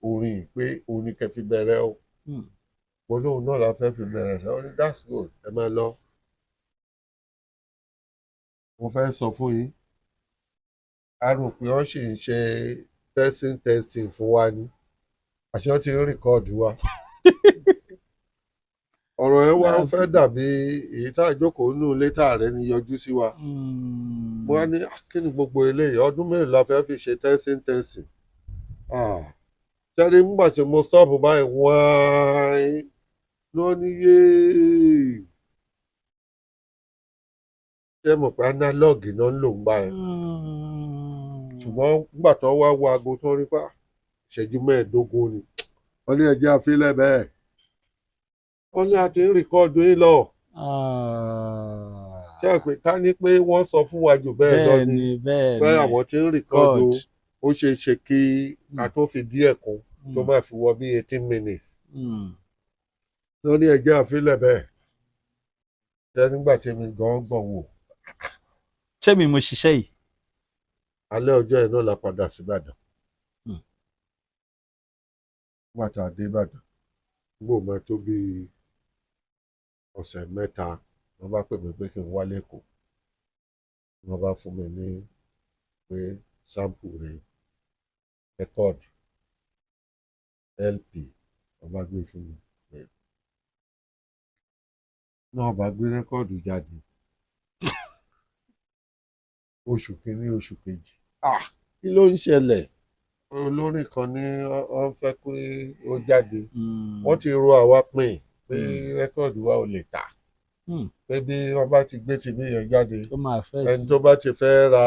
orin pé orin kẹ́ fi bẹ̀rẹ̀ o. Mo lóun náà la fẹ́ fi bẹ̀rẹ̀ ṣe orin that's good ẹ máa lọ. Mo fẹ́ sọ fún yín a rò pé wọ́n sì ń ṣe testing fún wa ni àṣé wọ́n ti ń rìkọ́ọ̀dù wa. Ọ̀rọ̀ ẹ wá fẹ́ dàbí èyí tá a jókòó nínú ilé tá a rẹ̀ ní yọjú sí wa. Mo wá ní kí ni gbogbo eléyìí ọdún mélòó la fẹ́ fi ṣe testing. Ṣẹ́rí nígbà tí mo stop báyìí wáá ló ní yéé. Ṣé mọ̀ pé analog náà ń lò ń báyìí. Ṣùgbọ́n nígbà tó wá wo aago tó rí pa ìṣẹ́jú 15 ni wọ́n ní ẹjẹ́ àfilẹ̀ bẹ́ẹ̀. Wọ́n ní a ti ń rìkọ́ọ̀dù yín lọ. Ṣé ẹ pé ká ní pé wọ́n sọ fún wa jù bẹ́ẹ̀ lọ ni pé àwọn ti ń rìkọ́ọ̀dù ó ṣe é ṣe kí a tó fi díẹ̀ kún tó máa fi wọ bí 18 minutes. Wọ́n ní ẹjẹ́ àfilẹ̀ bẹ́ẹ̀. Ṣé nígbà tí mi gan gbọ̀n wò. Ṣé mi mo ṣiṣẹ́ yìí? Alẹ́ ọjọ́ yẹn náà la padà sí Ìbàdàn. Nígbà tá a dé Ìbàdàn gbò máa tó bí ọ̀sẹ̀ mẹ́ta wọ́n bá pè mí pé kí n wá lẹ́kọ̀ọ́ wọ́n bá fún mi ní pé sample rẹ̀ record LP wọ́n bá gbé fún mi náà bá gbé rẹ́kọ̀dù jáde oṣù kìíní oṣù kejì kí ló ń ṣẹlẹ̀ olórin kan ní wọ́n fẹ́ pé ó jáde wọ́n ti ro àwa pin pé rẹ́kọ̀dù wa ò lè tà pé bí wọ́n bá ti gbé tìbí yẹn jáde ẹni tó bá ti fẹ́ ra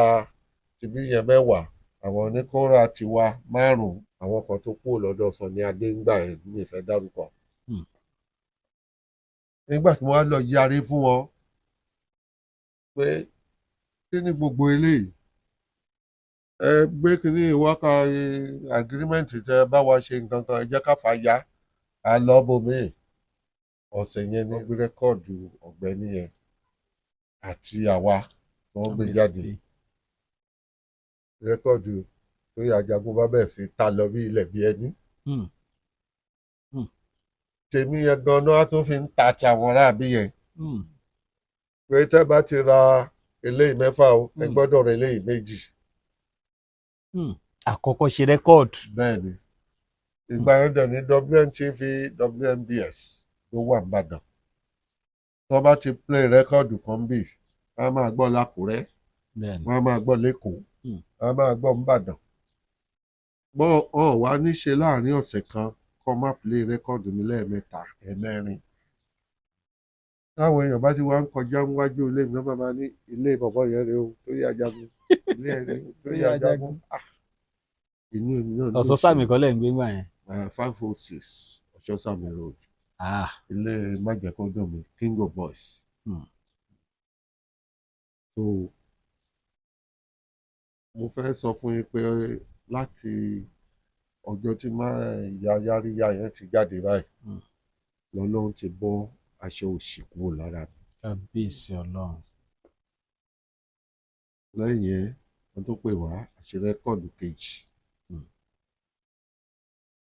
tìbí yẹn 10 àwọn oníkóra tiwa 5 àwọn kan tó kúrò lọ́dọ̀ Sunny Adé ńgbà yẹn mi fẹ́ dárúkọ. Nígbà tí wọ́n á lọ yarí fún wọn pé kí ni gbogbo eléyìí ẹ gbé kínní ìwáka agreement tẹ bá wa ṣe nǹkan kan ẹ jẹ́ ká fà yá a lọ bòmí ọ̀sẹ̀ yẹn ní rẹ́kọ̀dù ọ̀gbẹ́ni yẹn àti àwa wọ́n gbé jáde rẹ́kọ̀dù Tóyìn Ajagun bá bẹ̀rẹ̀ sí ta lọ bí ilẹ̀ bí ẹni. Tèmi yẹn gan-an á tún fi ń ta ti àwọn aráàbí yẹn. Pé tẹ́ bá ti ra eléyìí 6 o ẹ gbọ́dọ̀ ra eléyìí 2. Àkọ́kọ́ ṣe rẹ́kọ̀dù. Bẹ́ẹ̀ni ìgbà yẹn dẹ̀ ní WNTV WNBS ló wà nìbàdàn. Tó bá ti play rẹ́kọ̀dù kan bì wọ́n á máa gbọ́ l'Ákúrẹ́, wọ́n á máa gbọ́ l'Ékòó, wọ́n á máa gbọ́ nìbàdàn. Bọ́ ọ̀ wá níṣe láàrin ọ̀sẹ̀ kan kọ́ má play rẹ́kọ̀dù mi lẹ́ẹ̀mẹ́ta ẹ̀mẹ́rin. Táwọn èèyàn bá ti wá ń kọjá níwájú ilé mi náà máa ní ilé bàbá yẹn rèé o Tóyìn Ajagun, ilé ẹ̀ rèé o Tóyìn Ajagun. Inú èmi náà ló Ọ̀sọ́sàmì kọ́ lẹ̀ ń gbé gbà yẹn. 506 Ọ̀ṣọ́sàmì road. Ilé májẹ̀kọ́dọ̀ mi King of Boys. So mo fẹ́ sọ fún yín pé láti ọjọ́ tí ìyá Yáríyá yẹn ti jáde báyìí lọ́lọ́run ti bọ́ aṣọ òṣì kúrò lára mi. Kábíyèsí Ọlọ́run. Lẹ́yìn yẹn wọ́n tó pè wá àṣẹ rẹ́kọ̀dù kejì.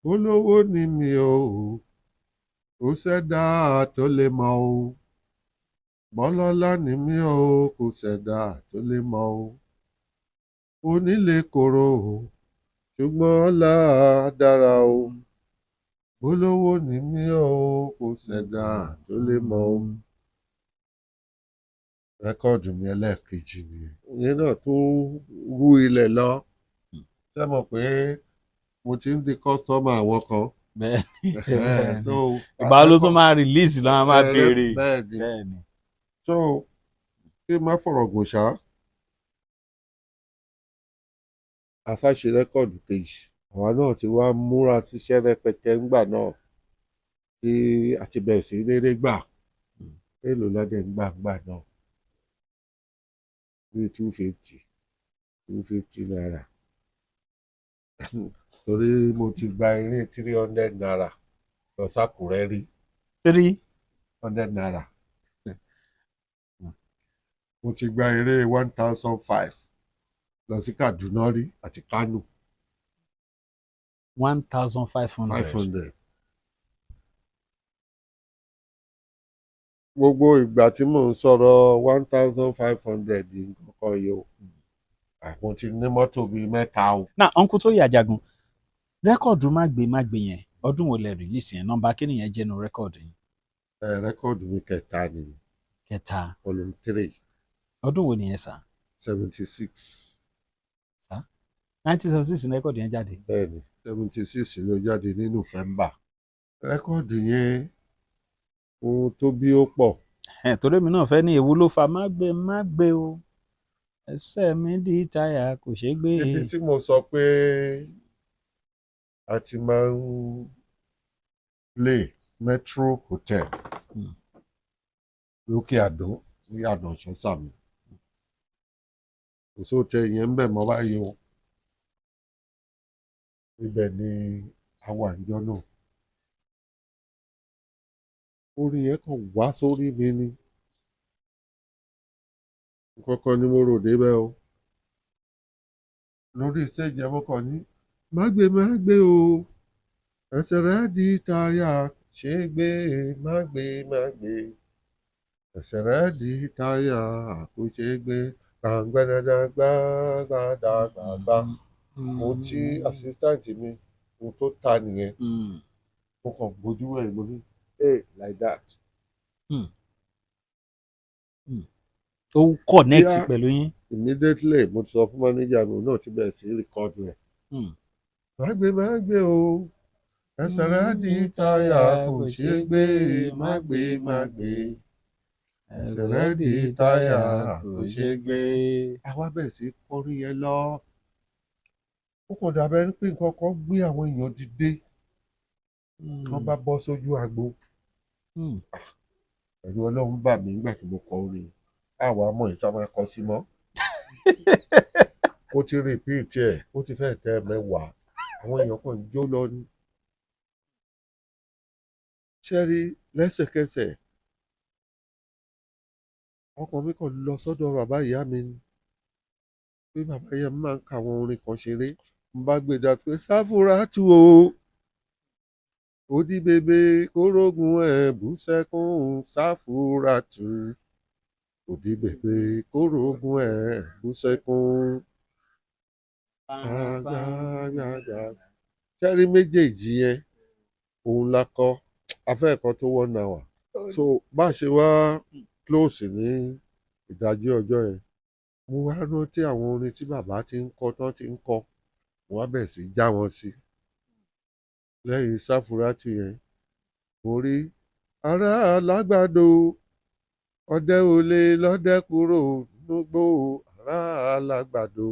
Olówó ni mi o kò sẹ́dá tó lè mọ̀ o, bọ́lọ́lá ni mi o kò sẹ́dá tó lè mọ̀ o, onílé koro o ṣùgbọ́n ọlá dára o, olówó ni mi o kò sẹ́dá tó lè mọ̀ o. Rẹ́kọ̀dù mi ẹlẹ́ẹ̀kejì ni ìyẹn náà tún rú ilẹ̀ lọ. Ṣé mọ̀ pé mo ti ń di kọ́sítọ́mà àwọn kan. Ìgbà ló tún máa rìlíìsì lọ́wọ́ máa béèrè. Bẹ́ẹ̀ni. So kí n má fọ̀rọ̀ gùn ṣá. Àfáṣe rẹ́kọ̀dù kejì. Àwa náà ti wá múra síṣẹ́ rẹpẹtẹ ńgbà náà tí a ti bẹ̀rẹ̀ sí dédé gbà. Èlò lọ́dẹ̀ ń gbà náà. Bíi 250 naira. Torí mo ti gba eré 300 naira lọ s'Ákúrẹ́ rí. 300 naira. Mo ti gba eré 1005 lọ sí Kaduna rí àti Kano. 1500. Gbogbo ìgbà tí mò ń sọ̀rọ̀ 1500 nǹkan yìí o. Àwọn ti ní mọ́tò bíi 3 o. Náà Uncle Tóyìn Ajagun rẹ́kọ̀dù má gbé yẹn ọdún wo lẹ rìlíìsì yẹn nọ́mbà kí nìyẹn jẹ́nu rẹ́kọ̀dù yẹn. Rẹ́kọ̀dù mi kẹta ni. Volume 3. Ọdún wo nìyẹn sà. 76. 1976 ní rẹ́kọ̀dù yẹn jáde. Bẹ́ẹ̀ni 76 ló jáde ní November. Rẹ́kọ̀dù yẹn ohun tó bí ó pọ̀. Torí mi náà fẹ́ ní ewu ló fa má gbé o ẹsẹ̀ mi di táyà kò ṣeé gbé. Ibi tí mo sọ pé a ti máa ń play Metro Hotel lókè Àdó ní Àdó Ọ̀ṣọ́sàmì. Kò sóòtẹ ìyẹn ń bẹ̀ mọ́ báyìí o. Ibẹ̀ ni àwọn àjọ náà. Orin yẹn kàn wá sórí mi ni. Kọ́kọ́ ni mo rò débẹ̀ o. Lórí stage mo kàn ní má gbé o ẹsẹ̀ rẹ̀ di táyà ṣé gbé má gbé ẹsẹ̀ rẹ̀ di táyà kò ṣe gbé gbàngbàdàgbàgbàdàgbà. Mo tí assistant mi mo tó ta nìyẹn. Mo kàn gbójú ẹ̀ mo ní like that. Ó connect pẹ̀lú yín. Immediately mo ti sọ fún manager mi náà ti bẹ̀rẹ̀ sí record rẹ̀. Má gbé o ẹsẹ̀ rẹ̀ di táyà kò ṣeé gbé má gbé ẹsẹ̀ rẹ̀ di táyà kò ṣeé gbé. Àwa bẹ̀rẹ̀ sí kọrin yẹn lọ. Ó kàn dàbẹ́ pé nǹkan kan gbé àwọn èèyàn dìde. Wọ́n bá bọ́ sójú agbo. Ẹ̀rù Ọlọ́run bà mí nígbà tí mo kọ orin. Àwa mọ̀ ìta máa kọ sí mọ́. Ó ti repeat ẹ̀ ó ti fẹ́ tẹ́ mẹ́wàá. Àwọn èèyàn kan jó lọ ní. Ṣẹ́rí lẹ́sẹ̀kẹsẹ̀ ọkàn mi kàn lọ sọ́dọ̀ bàbá ìyá mi ni. pé bàbá yẹn máa ń ka àwọn orin kan ṣeré mo bá gbé dá pé Sáfúrátù o òdì bèbè kórógun ẹ̀ bú sẹ́kún Sáfúrátù òdì bèbè kórógun ẹ̀ bú sẹ́kún. Ṣẹ́rí méjèèjì yẹn òun la kọ afẹ́ẹ̀kọ́ tó 1 hour so bá a ṣe wá close ní ìdajì ọjọ́ yẹn mo wá rántí àwọn orin tí bàbá ti ń kọ tán ti ń kọ mo wá bẹ̀ sí já wọn sí lẹ́yìn Sáfúrátù yẹn mo rí ará alágbàdo ọdẹ olè lọ́dẹ kúrò nígbó ará alágbàdo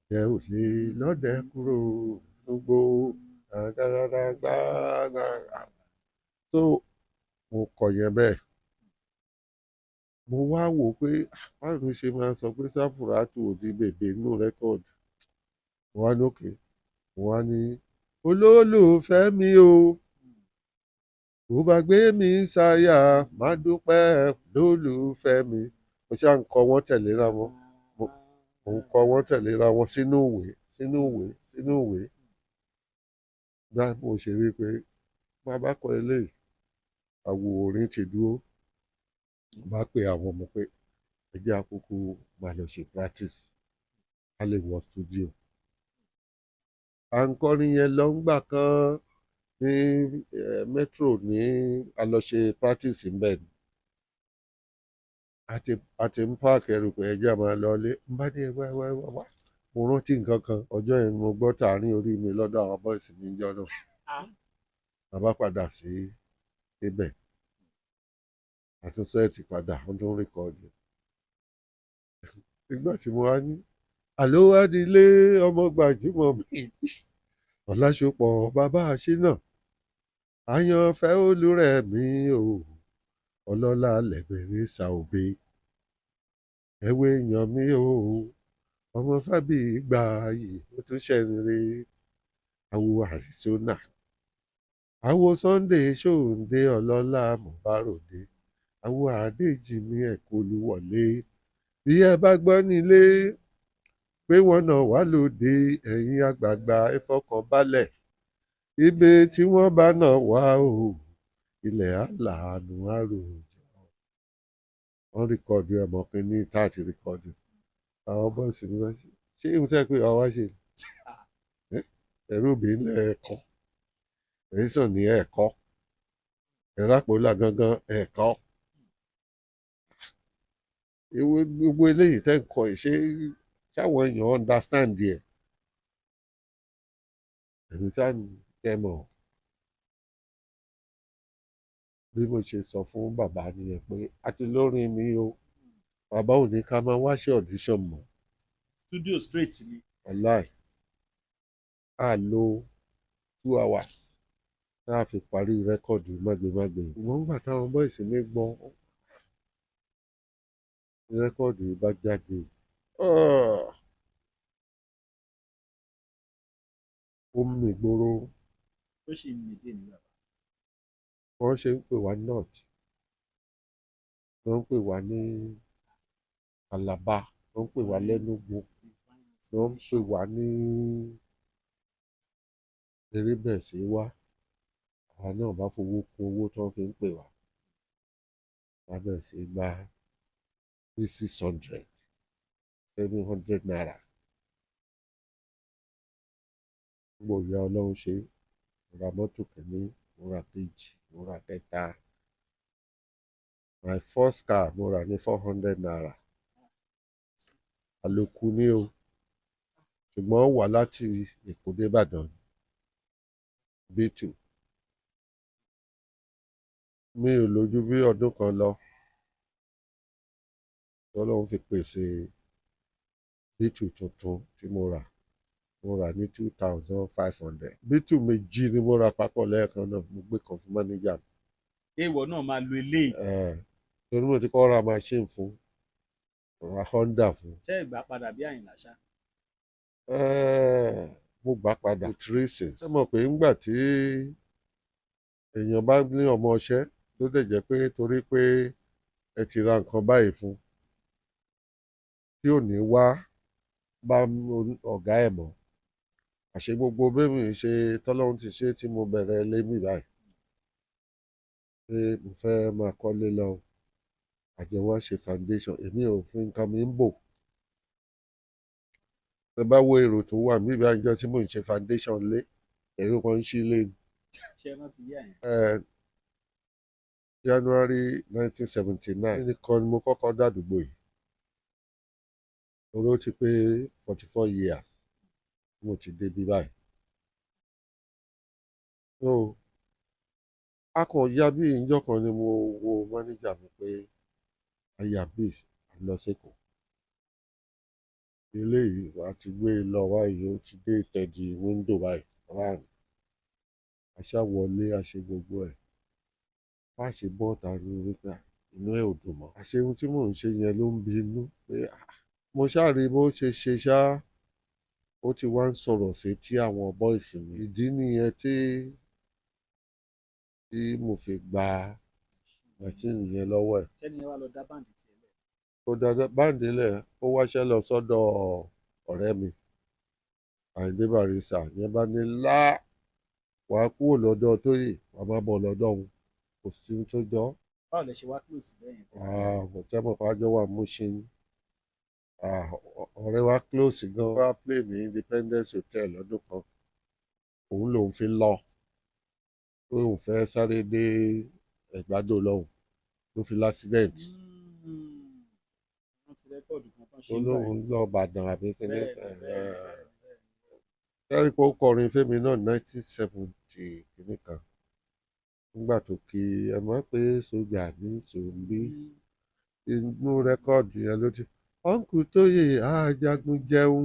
ọdẹ olè lọ́dẹ kúrò nígbó so mo kọ yẹn bẹ́ẹ̀ mo wá wò pé báwo ló ṣe máa sọ pé Sáfúrátù òdì bèbè inú rẹ́kọ̀dù mo wá ní òkè mo wá ní olólùfẹ́ mi o bó bá gbé mi sáyà má dúpẹ́ lólùfẹ́ mi mo ṣáà ń kọ wọ́n tẹ̀léra wọn mo ń kọ wọ́n tẹ̀léra wọn sínú ìwé bá mo ṣe rí i pé bàbá kọ eléyìí àwo orin ti dúró bá pe àwọn ọmọ pé ẹ jẹ́ àkókò máa lọ ṣe practice a lè wọ studio à ń kọrin yẹn lọ ńgbà kan ní metro ní a lọ ṣe practice ń bẹ̀ ni àti ń park ẹrù pé ẹ jẹ́ máa lọ ilé ń bá ní ẹwà mo rántí nǹkan kan ọjọ́ yẹn mo gbọ́ tààrin orí mi lọ́dọ̀ àwọn bọ́ìsì mi jọ náà bàbá padà sí ibẹ̀ àtúnṣẹ́ẹ̀tì padà wọ́n tó ń rékọ́ọ̀dù nígbà tí mo wá ní àló wá nílé ọmọ gbajúmọ̀ mi Ọlásopọ̀ bàbá Ṣínà àyànfẹ́ Olúrẹ̀mí o ọlọ́lá lẹ́bẹ̀rẹ̀ ṣàòbé ẹ̀wẹ̀ èèyàn mi o ọmọ fábí gbà yìí ó tún ṣẹ̀rìnrè àwo Arizona àwo Sunday ṣòǹdé ọlọ́lá mọ̀báròdé àwo àdéjì ní ẹ̀kọ́ olúwọlé bí ẹ bá gbọ́ nílé pé wọ́n náà wá lóde ẹ̀yin àgbààgbà ẹ fọkàn balẹ̀ ibi tí wọ́n bá náà wá o ilẹ̀ àlàánú àròjọ wọ́n rìkọ́dù ẹ̀mọ́ pé ní táàtì rìkọ́dù àwọn bọ́ọ̀sì ni wọ́n ṣe ìhun tẹ́ pé àwa ṣe ẹ̀rú obìnrin lẹ́ẹ̀kọ́ èyí sàn ní ẹ̀kọ́ ẹ̀rápòlá gangan ẹ̀kọ́ ewu gbogbo eléyìí tẹ́ ń kọ ìṣe ṣáwọn èèyàn understand ẹ̀ ẹ̀mí sáà kẹ́ mọ̀ bí mo ṣe sọ fún bàbá nìyẹn pé àti lórin mi o bàbá ò ní ká máa wá ṣe audition mọ́ studio straight ni ọláì á lo 2 hours náà fi parí rẹ́kọ̀dù mágbémágbé ìwọ̀n gbà táwọn bọ́ìsì mi gbọ́ rẹ́kọ̀dù yìí bá jáde ó mì gbòòrò ó sì ń mìdí ní bàbá wọ́n ṣe ń pè wá north wọ́n ń pè wá ní Calabar wọ́n ń pè wá lẹ́nugbó wọ́n ń pè wá ní erébẹ̀sì wá àwa náà bá fowó kún owó tó ń fi ń pè wá lábẹ́ sí gba ní 600 700 naira gbogbo ìyá ọlọ́run ṣe mo ra mọ́tò kìíní mo ra kejì mo ra kẹta my first car mo rà ní 400 naira àlòkù ní o ṣùgbọ́n wà láti Èkó dé Ìbàdàn B2 mi ò lójú bí ọdún kan lọ Ọlọ́run fi pèsè B2 tuntun tí mo rà ní 2,500 B2 méjì ni mo rà papọ̀ lẹ́ẹ̀kan náà mo gbé kan fún mánéjà mi. èèwọ̀ náà máa lo eléyìí. torí mo ti kọ́ ra machine fún ra Honda fún. ṣé ìgbà padà bí Àyìnlá ṣá. mo gbà padà with reasons. ẹ mọ̀ pé ńgbà tí èèyàn bá ní ọmọ ọṣẹ́ tó dẹ̀ jẹ́ pé torí pé ẹ ti ra nǹkan báyìí fún tí ò ní wá bá ọ̀gá ẹ̀ mọ̀ àṣẹ gbogbo bẹ́ẹ̀mì ṣe tọ́lọ́run ti ṣe tí mo bẹ̀rẹ̀ lémi báyìí pé mo fẹ́ máa kọ́lé lọ àjẹwọ́ ṣe foundation èmi ò fi nǹkan mi ń bò ẹ bá wo èrò tó wà níbi àjọ tí mò ń ṣe foundation lé èrò kan ń ṣí lé January 1979 nìkan ni mo kọ́kọ́ dàdúgbò yìí oró ti pé 44 years mo ti débi báyìí so a kàn ya bí ìjọ kan ni mo wo mánéjà mi pé aya bí lọ sẹ́kọ̀ọ́ ilé yìí wàá ti gbé lọ wáyé ó ti dé ìtẹ́jú wíńdò báyìí ráàlú aṣáwọlé àṣẹ gbogbo ẹ̀ bá ṣe bọ́ọ̀tà ní wípé inú ẹ̀ ò dùn mọ́ àṣẹ ohun tí mò ń ṣe yẹn ló ń bi inú pé mo ṣáàrí bó ṣe ṣe ṣá ó ti wá ń sọ̀rọ̀ sétí àwọn bọ́ìsì mi ìdí nìyẹn tí mo fi gba màṣíìnì yẹn lọ́wọ́ ẹ̀. kẹ́ni ẹ wá lọ dá báǹdì tiẹ̀ lẹ̀. kò dá báǹdì lẹ̀ ó wáṣẹ́ lọ sọ́dọ̀ ọ̀rẹ́ mi Àyìndé Barrister yẹn bá ní wàá kúrò lọ́dọ̀ Tóyè wàá má bọ̀ lọ́dọ̀ òun kò sí ohun tó jọ. báwo lẹ ṣe wá close bẹ́ẹ̀ yẹn. mo tẹ́ mọ̀ fájọ́ wà Mushin ọ̀rẹ́ wa close gan wá play ní Independence Hotel lọ́dún kan òun lòun fi lọ pé òun fẹ́ sáré dé Ẹ̀gbádò lọ́hùn ló fi l'accident. ó lóun lọ Ìbàdàn àbí kíní kẹ́rì pé ó kọrin fẹ́mi náà 1970 kíní kan nígbà tó kí ẹ mọ̀ pé sójà ní sòmbí inú rẹ́kọ́ọ̀dù yẹn ló ti ọ̀nkù Tóyè Ajagun jẹun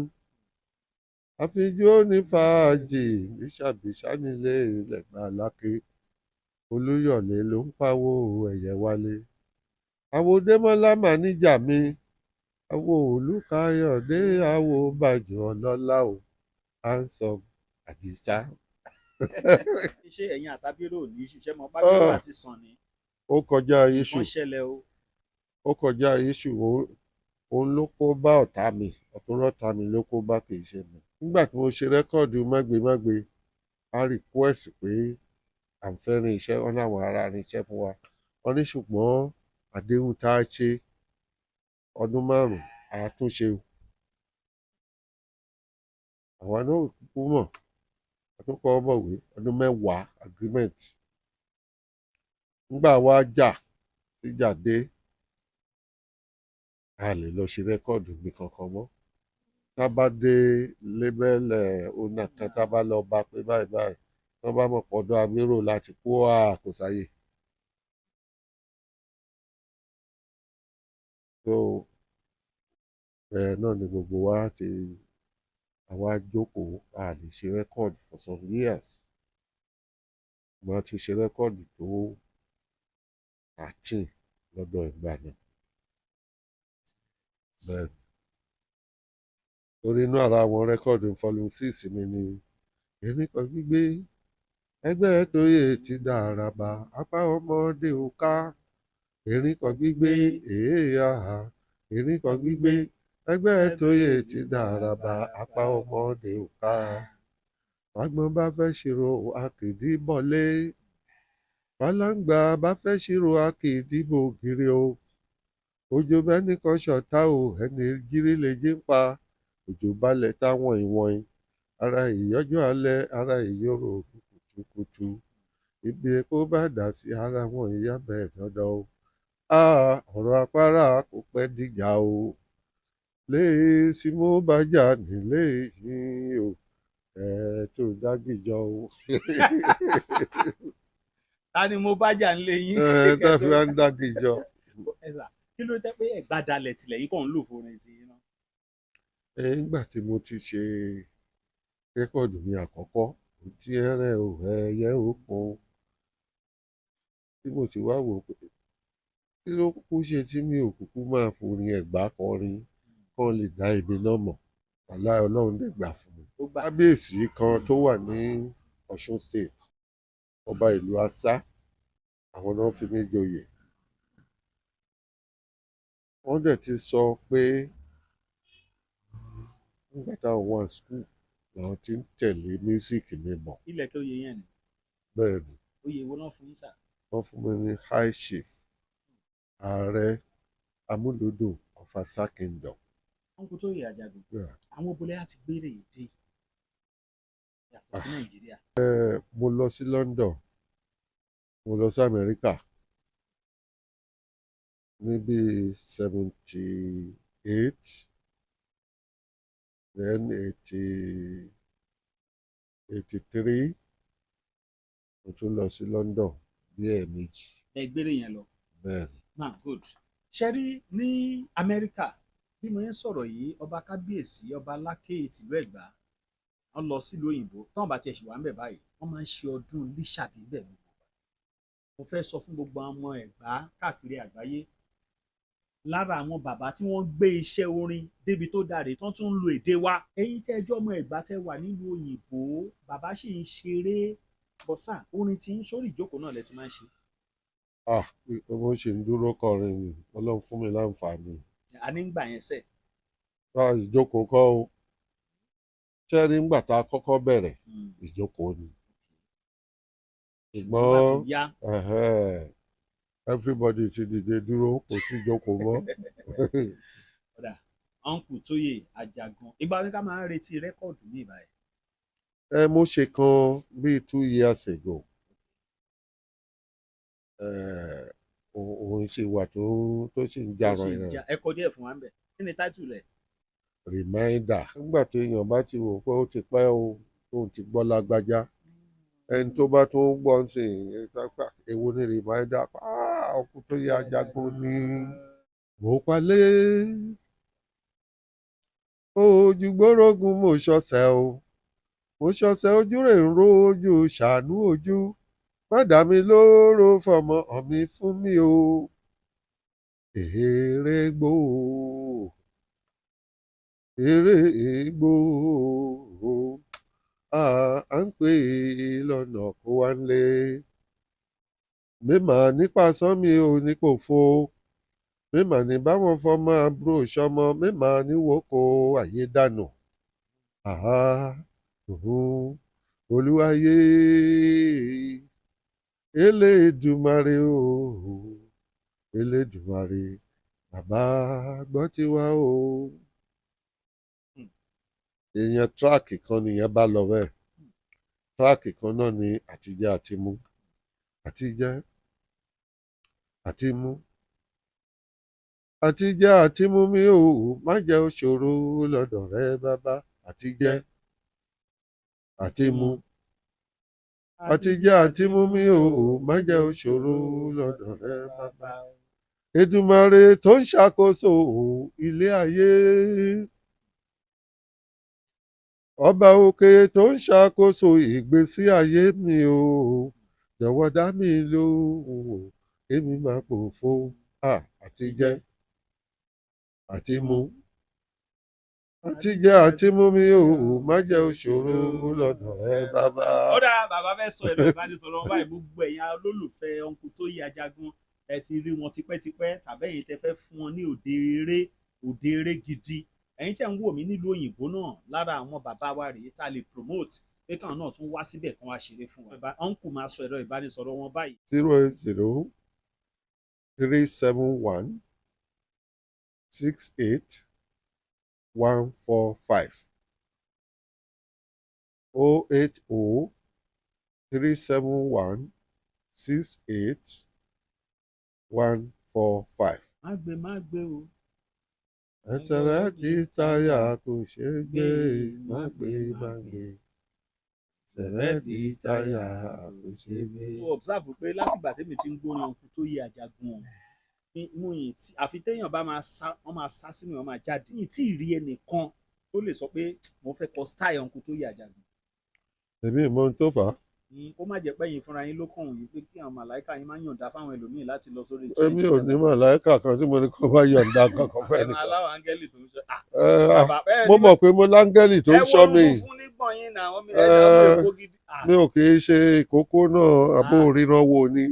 àfijó ní fàájì bíṣàbíṣà nílé ìlẹ̀gbà lákè Olúyọ̀lé ló ń pawó ẹ̀yẹ wálé àwo Démọ́lá màníjà mi àwo Olúkáyọ̀dé àwo Bàjọ́ ọlọ́lá o handsome Àdìsá. ṣé ẹ̀yin àtàbírò ní ṣiṣẹ́ mọ́ bá bíi àti sàn ni. ó kọjá iṣu wọ́n ṣẹlẹ̀ o. ó kọjá iṣu òun ló kó bá ọ̀tá mi ọ̀tá mi ló kó bá kì í ṣe mi. nígbà tí mo ṣe rẹ́kọ́ọ̀dù mágbémágbé a request pé à ń fẹ́ rin iṣẹ́ wọn láwọn ará rin iṣẹ́ fún wa wọ́n ní ṣùgbọ́n àdéhùn tá a ṣe ọdún 5 àtúnṣe àwọn náà kúkú mọ̀ àtúnkọ ọmọwé ọdún 10 agreement nígbà wá jà síjà dé a lè lọ ṣe rẹ́kọ́ọ̀dù mi kankan mọ́ tá a bá dé lébẹ́lẹ̀ ọ̀nà kan tá a bá lọ bá pé báyìí báyìí tí wọ́n bá mọ̀ pọ̀dọ̀ agbérò láti kó àkósáyè. so bẹ́ẹ̀ náà ni gbogbo wa ti àwa jókòó a lè ṣe rẹ́kọ́ọ̀dù for some years mo ti ṣe rẹ́kọ́ọ̀dù tó 13 lọ́dọ̀ ìgbà náà bẹ́ẹ̀ torí inú ara àwọn rẹ́kọ́ọ̀dù volume 6 mi ni èmi kan gbígbé ẹgbẹ́ Tóyè ti dàràbà apá ọmọdé ò ká erin kan gbígbé èèyà erin kan gbígbé ẹgbẹ́ Tóyè ti dàràbà apá ọmọdé ò ká fagbọ́n bá fẹ́ ṣírò akéèdì bọ́lé fàlàǹgbà bá fẹ́ ṣírò akéèdì bògiri o òjò bẹ́ẹ̀ nìkan ṣọ̀tá o ẹni jírí lè jí ń pa òjò balẹ̀ táwọn ìwọ̀n ara ìyọ́jọ́ alẹ́ ara ìyóró kùtùkùtù ibi kó bá dà sí ara wọn ìyá bẹ̀rẹ̀ dandan o ọ̀rọ̀ àpárá kò pẹ́ dìjà o léèsì mo bá jà nílé yìí o tó dágìjọ o. ta ni mo bá jà nílé yín. tá a fi wá ń dágìjọ. kí ló jẹ́ pé ẹ̀gbádalẹ̀ tilẹ̀ yìí kàn ń lò fún orin sí i náà. nígbà tí mo ti ṣe rẹ́kọ̀dù mi àkọ́kọ́ tí ẹrẹ ò ẹyẹ ò pọn tí mo ti wá wò pé kí ló kúkú ṣe tí mi ò kúkú máa forin Ẹ̀gbá kọrin kán lè dá ibi náà mọ̀ àlá Ọlọ́run dẹ̀ gbà fún mi. kábíyèsí kan tó wà ní Ọ̀ṣun state ọba ìlú Asá àwọn náà fi mí joyè wọ́n dẹ̀ ti sọ pé nígbà táwọn wà skul làwọn ti ń tẹ̀lé mísíkì mi bọ̀. ilẹ̀ kí oyè yẹn ni. bẹ́ẹ̀ ni. oyè wo náà fún yín sà. wọ́n fún mi ní high chief ààrẹ amúlòdò of Asa Kingdom. Uncle Toye Ajagun àwọn obìnrin àti gbére èdè yàtọ̀ sí Nàìjíríà. mo lọ sí London, mo lọ sí Amẹ́ríkà níbi 78 then 83 mo tún lọ sí London bí ẹ̀ẹ̀mejì. ẹ gbére yẹn lọ. bẹ́ẹ̀ni. náà good. ṣe rí ní Amẹ́ríkà bí mo yẹn sọ̀rọ̀ yìí ọba kábíyèsí ọba aláké tìlú Ẹ̀gbá wọ́n lọ sílùú òyìnbó tán bá tiẹ̀ ṣì wà ń bẹ̀ báyìí wọ́n máa ń ṣe ọdún lísàbí bẹ̀ gbogbo. mo fẹ́ sọ fún gbogbo àwọn ọmọ Ẹ̀gbá káàkiri àgbáyé lára àwọn bàbá tí wọ́n gbé iṣẹ́ orin débi tó dáre tán tún ń lo èdè wa. ẹ̀yin tẹ́ ẹjọ́ ọmọ Ẹ̀gbá tẹ́ wà nílùú òyìnbó bàbá sì ń ṣeré bọ́sà orin tí ń sórí ìjókòó náà lẹ ti máa ń ṣe. mo ṣe ń dúró kọrin ni Ọlọ́run fún mi láǹfààní. a ní gbà yẹn sẹ. ìjókòó kọ́ o ṣé rí nígbà tá a kọ́kọ́ bẹ̀rẹ̀ ìjókòó ni ṣùgbọ́n everybody ti dìde dúró kò sí ìjókòó mọ́. Uncle Toye Ajagun ìgbà wo ni ká máa ń retí rẹ́kọ̀dù ní ìbáyìí. mo ṣe kan bíi 2 years ago. òun ṣe wà tó sì ń jà ràn yẹn. ẹ kọ díẹ̀ fún wa ń bẹ̀ kí ni táìtù rẹ̀. reminder nígbà tó èèyàn bá ti wò pé ó ti pẹ́ o tóun ti gbọ́ lágbájá ẹni tó bá tún gbọ́ ń sìn èwo ni reminder Uncle Toye Ajagun ni mo palẹ̀ ojúgbórógún mo ṣọ̀ṣẹ̀ o mo ṣọ̀ṣẹ̀ ojú rẹ̀ ń ro ojú ṣàánú ojú má dá mi lóró fọmọ mi fún mi o èrè gbò à ń pè é lọ́nà kó wá ń lé mímà nípa sánmi ò ní kò fo mímà ní báwọn fọmọ àbúrò ṣọmọ mímà ní wòkó àyè dànù olúwayé Elédùmarè o Elédùmarè bàbá gbọ́ tiwa o. èèyàn tíráàkì kan nìyẹn bá lọ bẹ́ẹ̀ tíráàkì kan náà ni àtijẹ́ àtimú àtijẹ́ àtimú àtijẹ́ àtimú mi ò má jẹ́ ó ṣòro lọ́dọ̀ rẹ bàbá àtijẹ́ àtimú àtijẹ́ àtimú mi ò má jẹ́ ó ṣòro lọ́dọ̀ rẹ bàbá Èdùmàrè tó ń ṣàkóso ilé ayé ọba òkè tó ń ṣàkóso ìgbésí ayé mi o jọ̀wọ́ dá mi lóhùn èmi máa pòfo àtijẹ́ àtimú àtijẹ́ àtimú mi ò má jẹ́ ó ṣòro lọ́dọ̀ rẹ bàbá. ó dáa bàbá fẹ́ sọ ẹ̀rọ ìbánisọ̀rọ̀ báyìí gbogbo ẹ̀yin olólùfẹ́ Uncle Toye Ajagun ẹ ti rí wọn tipẹ́tipẹ́ tàbẹ́yìn tẹ fẹ́ fún wọn ní òde eré gidi ẹ̀yin tí ẹ̀ ń wò mí nílùú òyìnbó náà lára àwọn bàbá wa rèé tá a lè promote pé káwọn náà tún wá síbẹ̀ kán wá ṣeré fún wa. Uncle máa sọ ẹ̀rọ ìbánisọ̀rọ̀ wọn báyìí. 08037168145 08037168145. má gbé o. ẹsẹ̀ rẹ̀ kì í táyà kò ṣeé gbé má gbé. ẹsẹ̀ rẹ̀ kì í táyà kò ṣeé gbé. mo observe pé látìgbà tèmi ti ń gbórin Uncle Toye Ajagun mo yìn tí àfi téèyàn bá máa sá sínú wọn máa jáde yìí tí ì rí ẹnìkan tó lè sọ pé mo fẹ́ kọ style Uncle Toye Ajagun. èmi ò mọ ohun tó fà á. ó má jẹ́ pé yín fúnra yín ló kàn yín pé kí àwọn màláìka yín máa yọ̀ǹda fáwọn ẹlòmíín láti lọ sórí. èmi ò ní màláìka kan tí mo ní kó bá yọ̀ǹda kankan fẹ́ nìkan. aláwọ̀ áńgẹ́lì tó ń sọ. mo mọ̀ pé mo láńgẹ́lì tó ń sọ mi. ẹ wọ́n fún nígbọ̀n yín náà wọ́n mi ẹ̀ náà wọ́n èkó gidi. mi ò kì í ṣe ìkókó náà àbó ríran wo ni.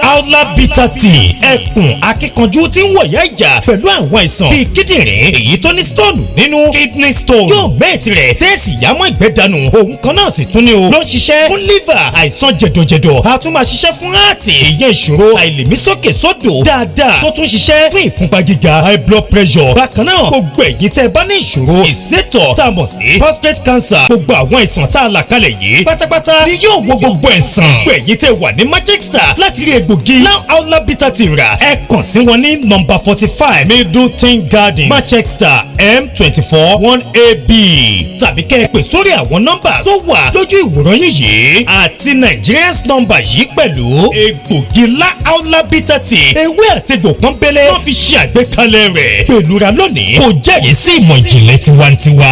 Aula bitter tea ẹkùn akíkanjú tí ń wọ̀yá ìjà pẹ̀lú àwọn àìsàn bíi kíndìnrín èyí tó ní stone nínú kidney stone yóò mẹ́ẹ̀tì rẹ̀ tẹ́ẹ̀sì yámọ́ ìgbẹ́ dànù òun kan náà sì tún ní o ló ń ṣiṣẹ́ fún liver àìsàn jẹ̀dọ̀jẹ̀dọ̀ a tún máa ṣiṣẹ́ fún heart èyí ìṣòro àìlèmí sókè sódò dáadáa tó tún ṣiṣẹ́ fún ìfúnpá gíga high blood pressure bákan náà gbogbo ẹ̀yin tẹ́ bá ní ìṣòro ìsétọ̀ tá a mọ̀ sí prostate cancer gbogbo àwọn àìsàn tá a là kalẹ̀ yìí pátápátá ni yóò wo gbogbo ẹ̀sán gbogbo ẹ̀yin tẹ́ wà ní Manchester láti rí egbògi Aula bitter tea rà ẹ kàn sí wọn ní nọ́mbà 45 Middleton Garden Manchester M24 1AB tàbí kẹ́ ẹ pè sórí àwọn nọ́mbà tó wà lójú ìwòran yìí àti Nigerians nọ́mbà yìí pẹ̀lú egbògi Aula bitter tea ewé àtegbò pọ́nbélé wọ́n fi ṣe àgbékalẹ̀ rẹ̀ pẹ̀lúra lónìí kò jẹ́rìí sí ìmọ̀ ìjìnlẹ̀ tiwantiwa.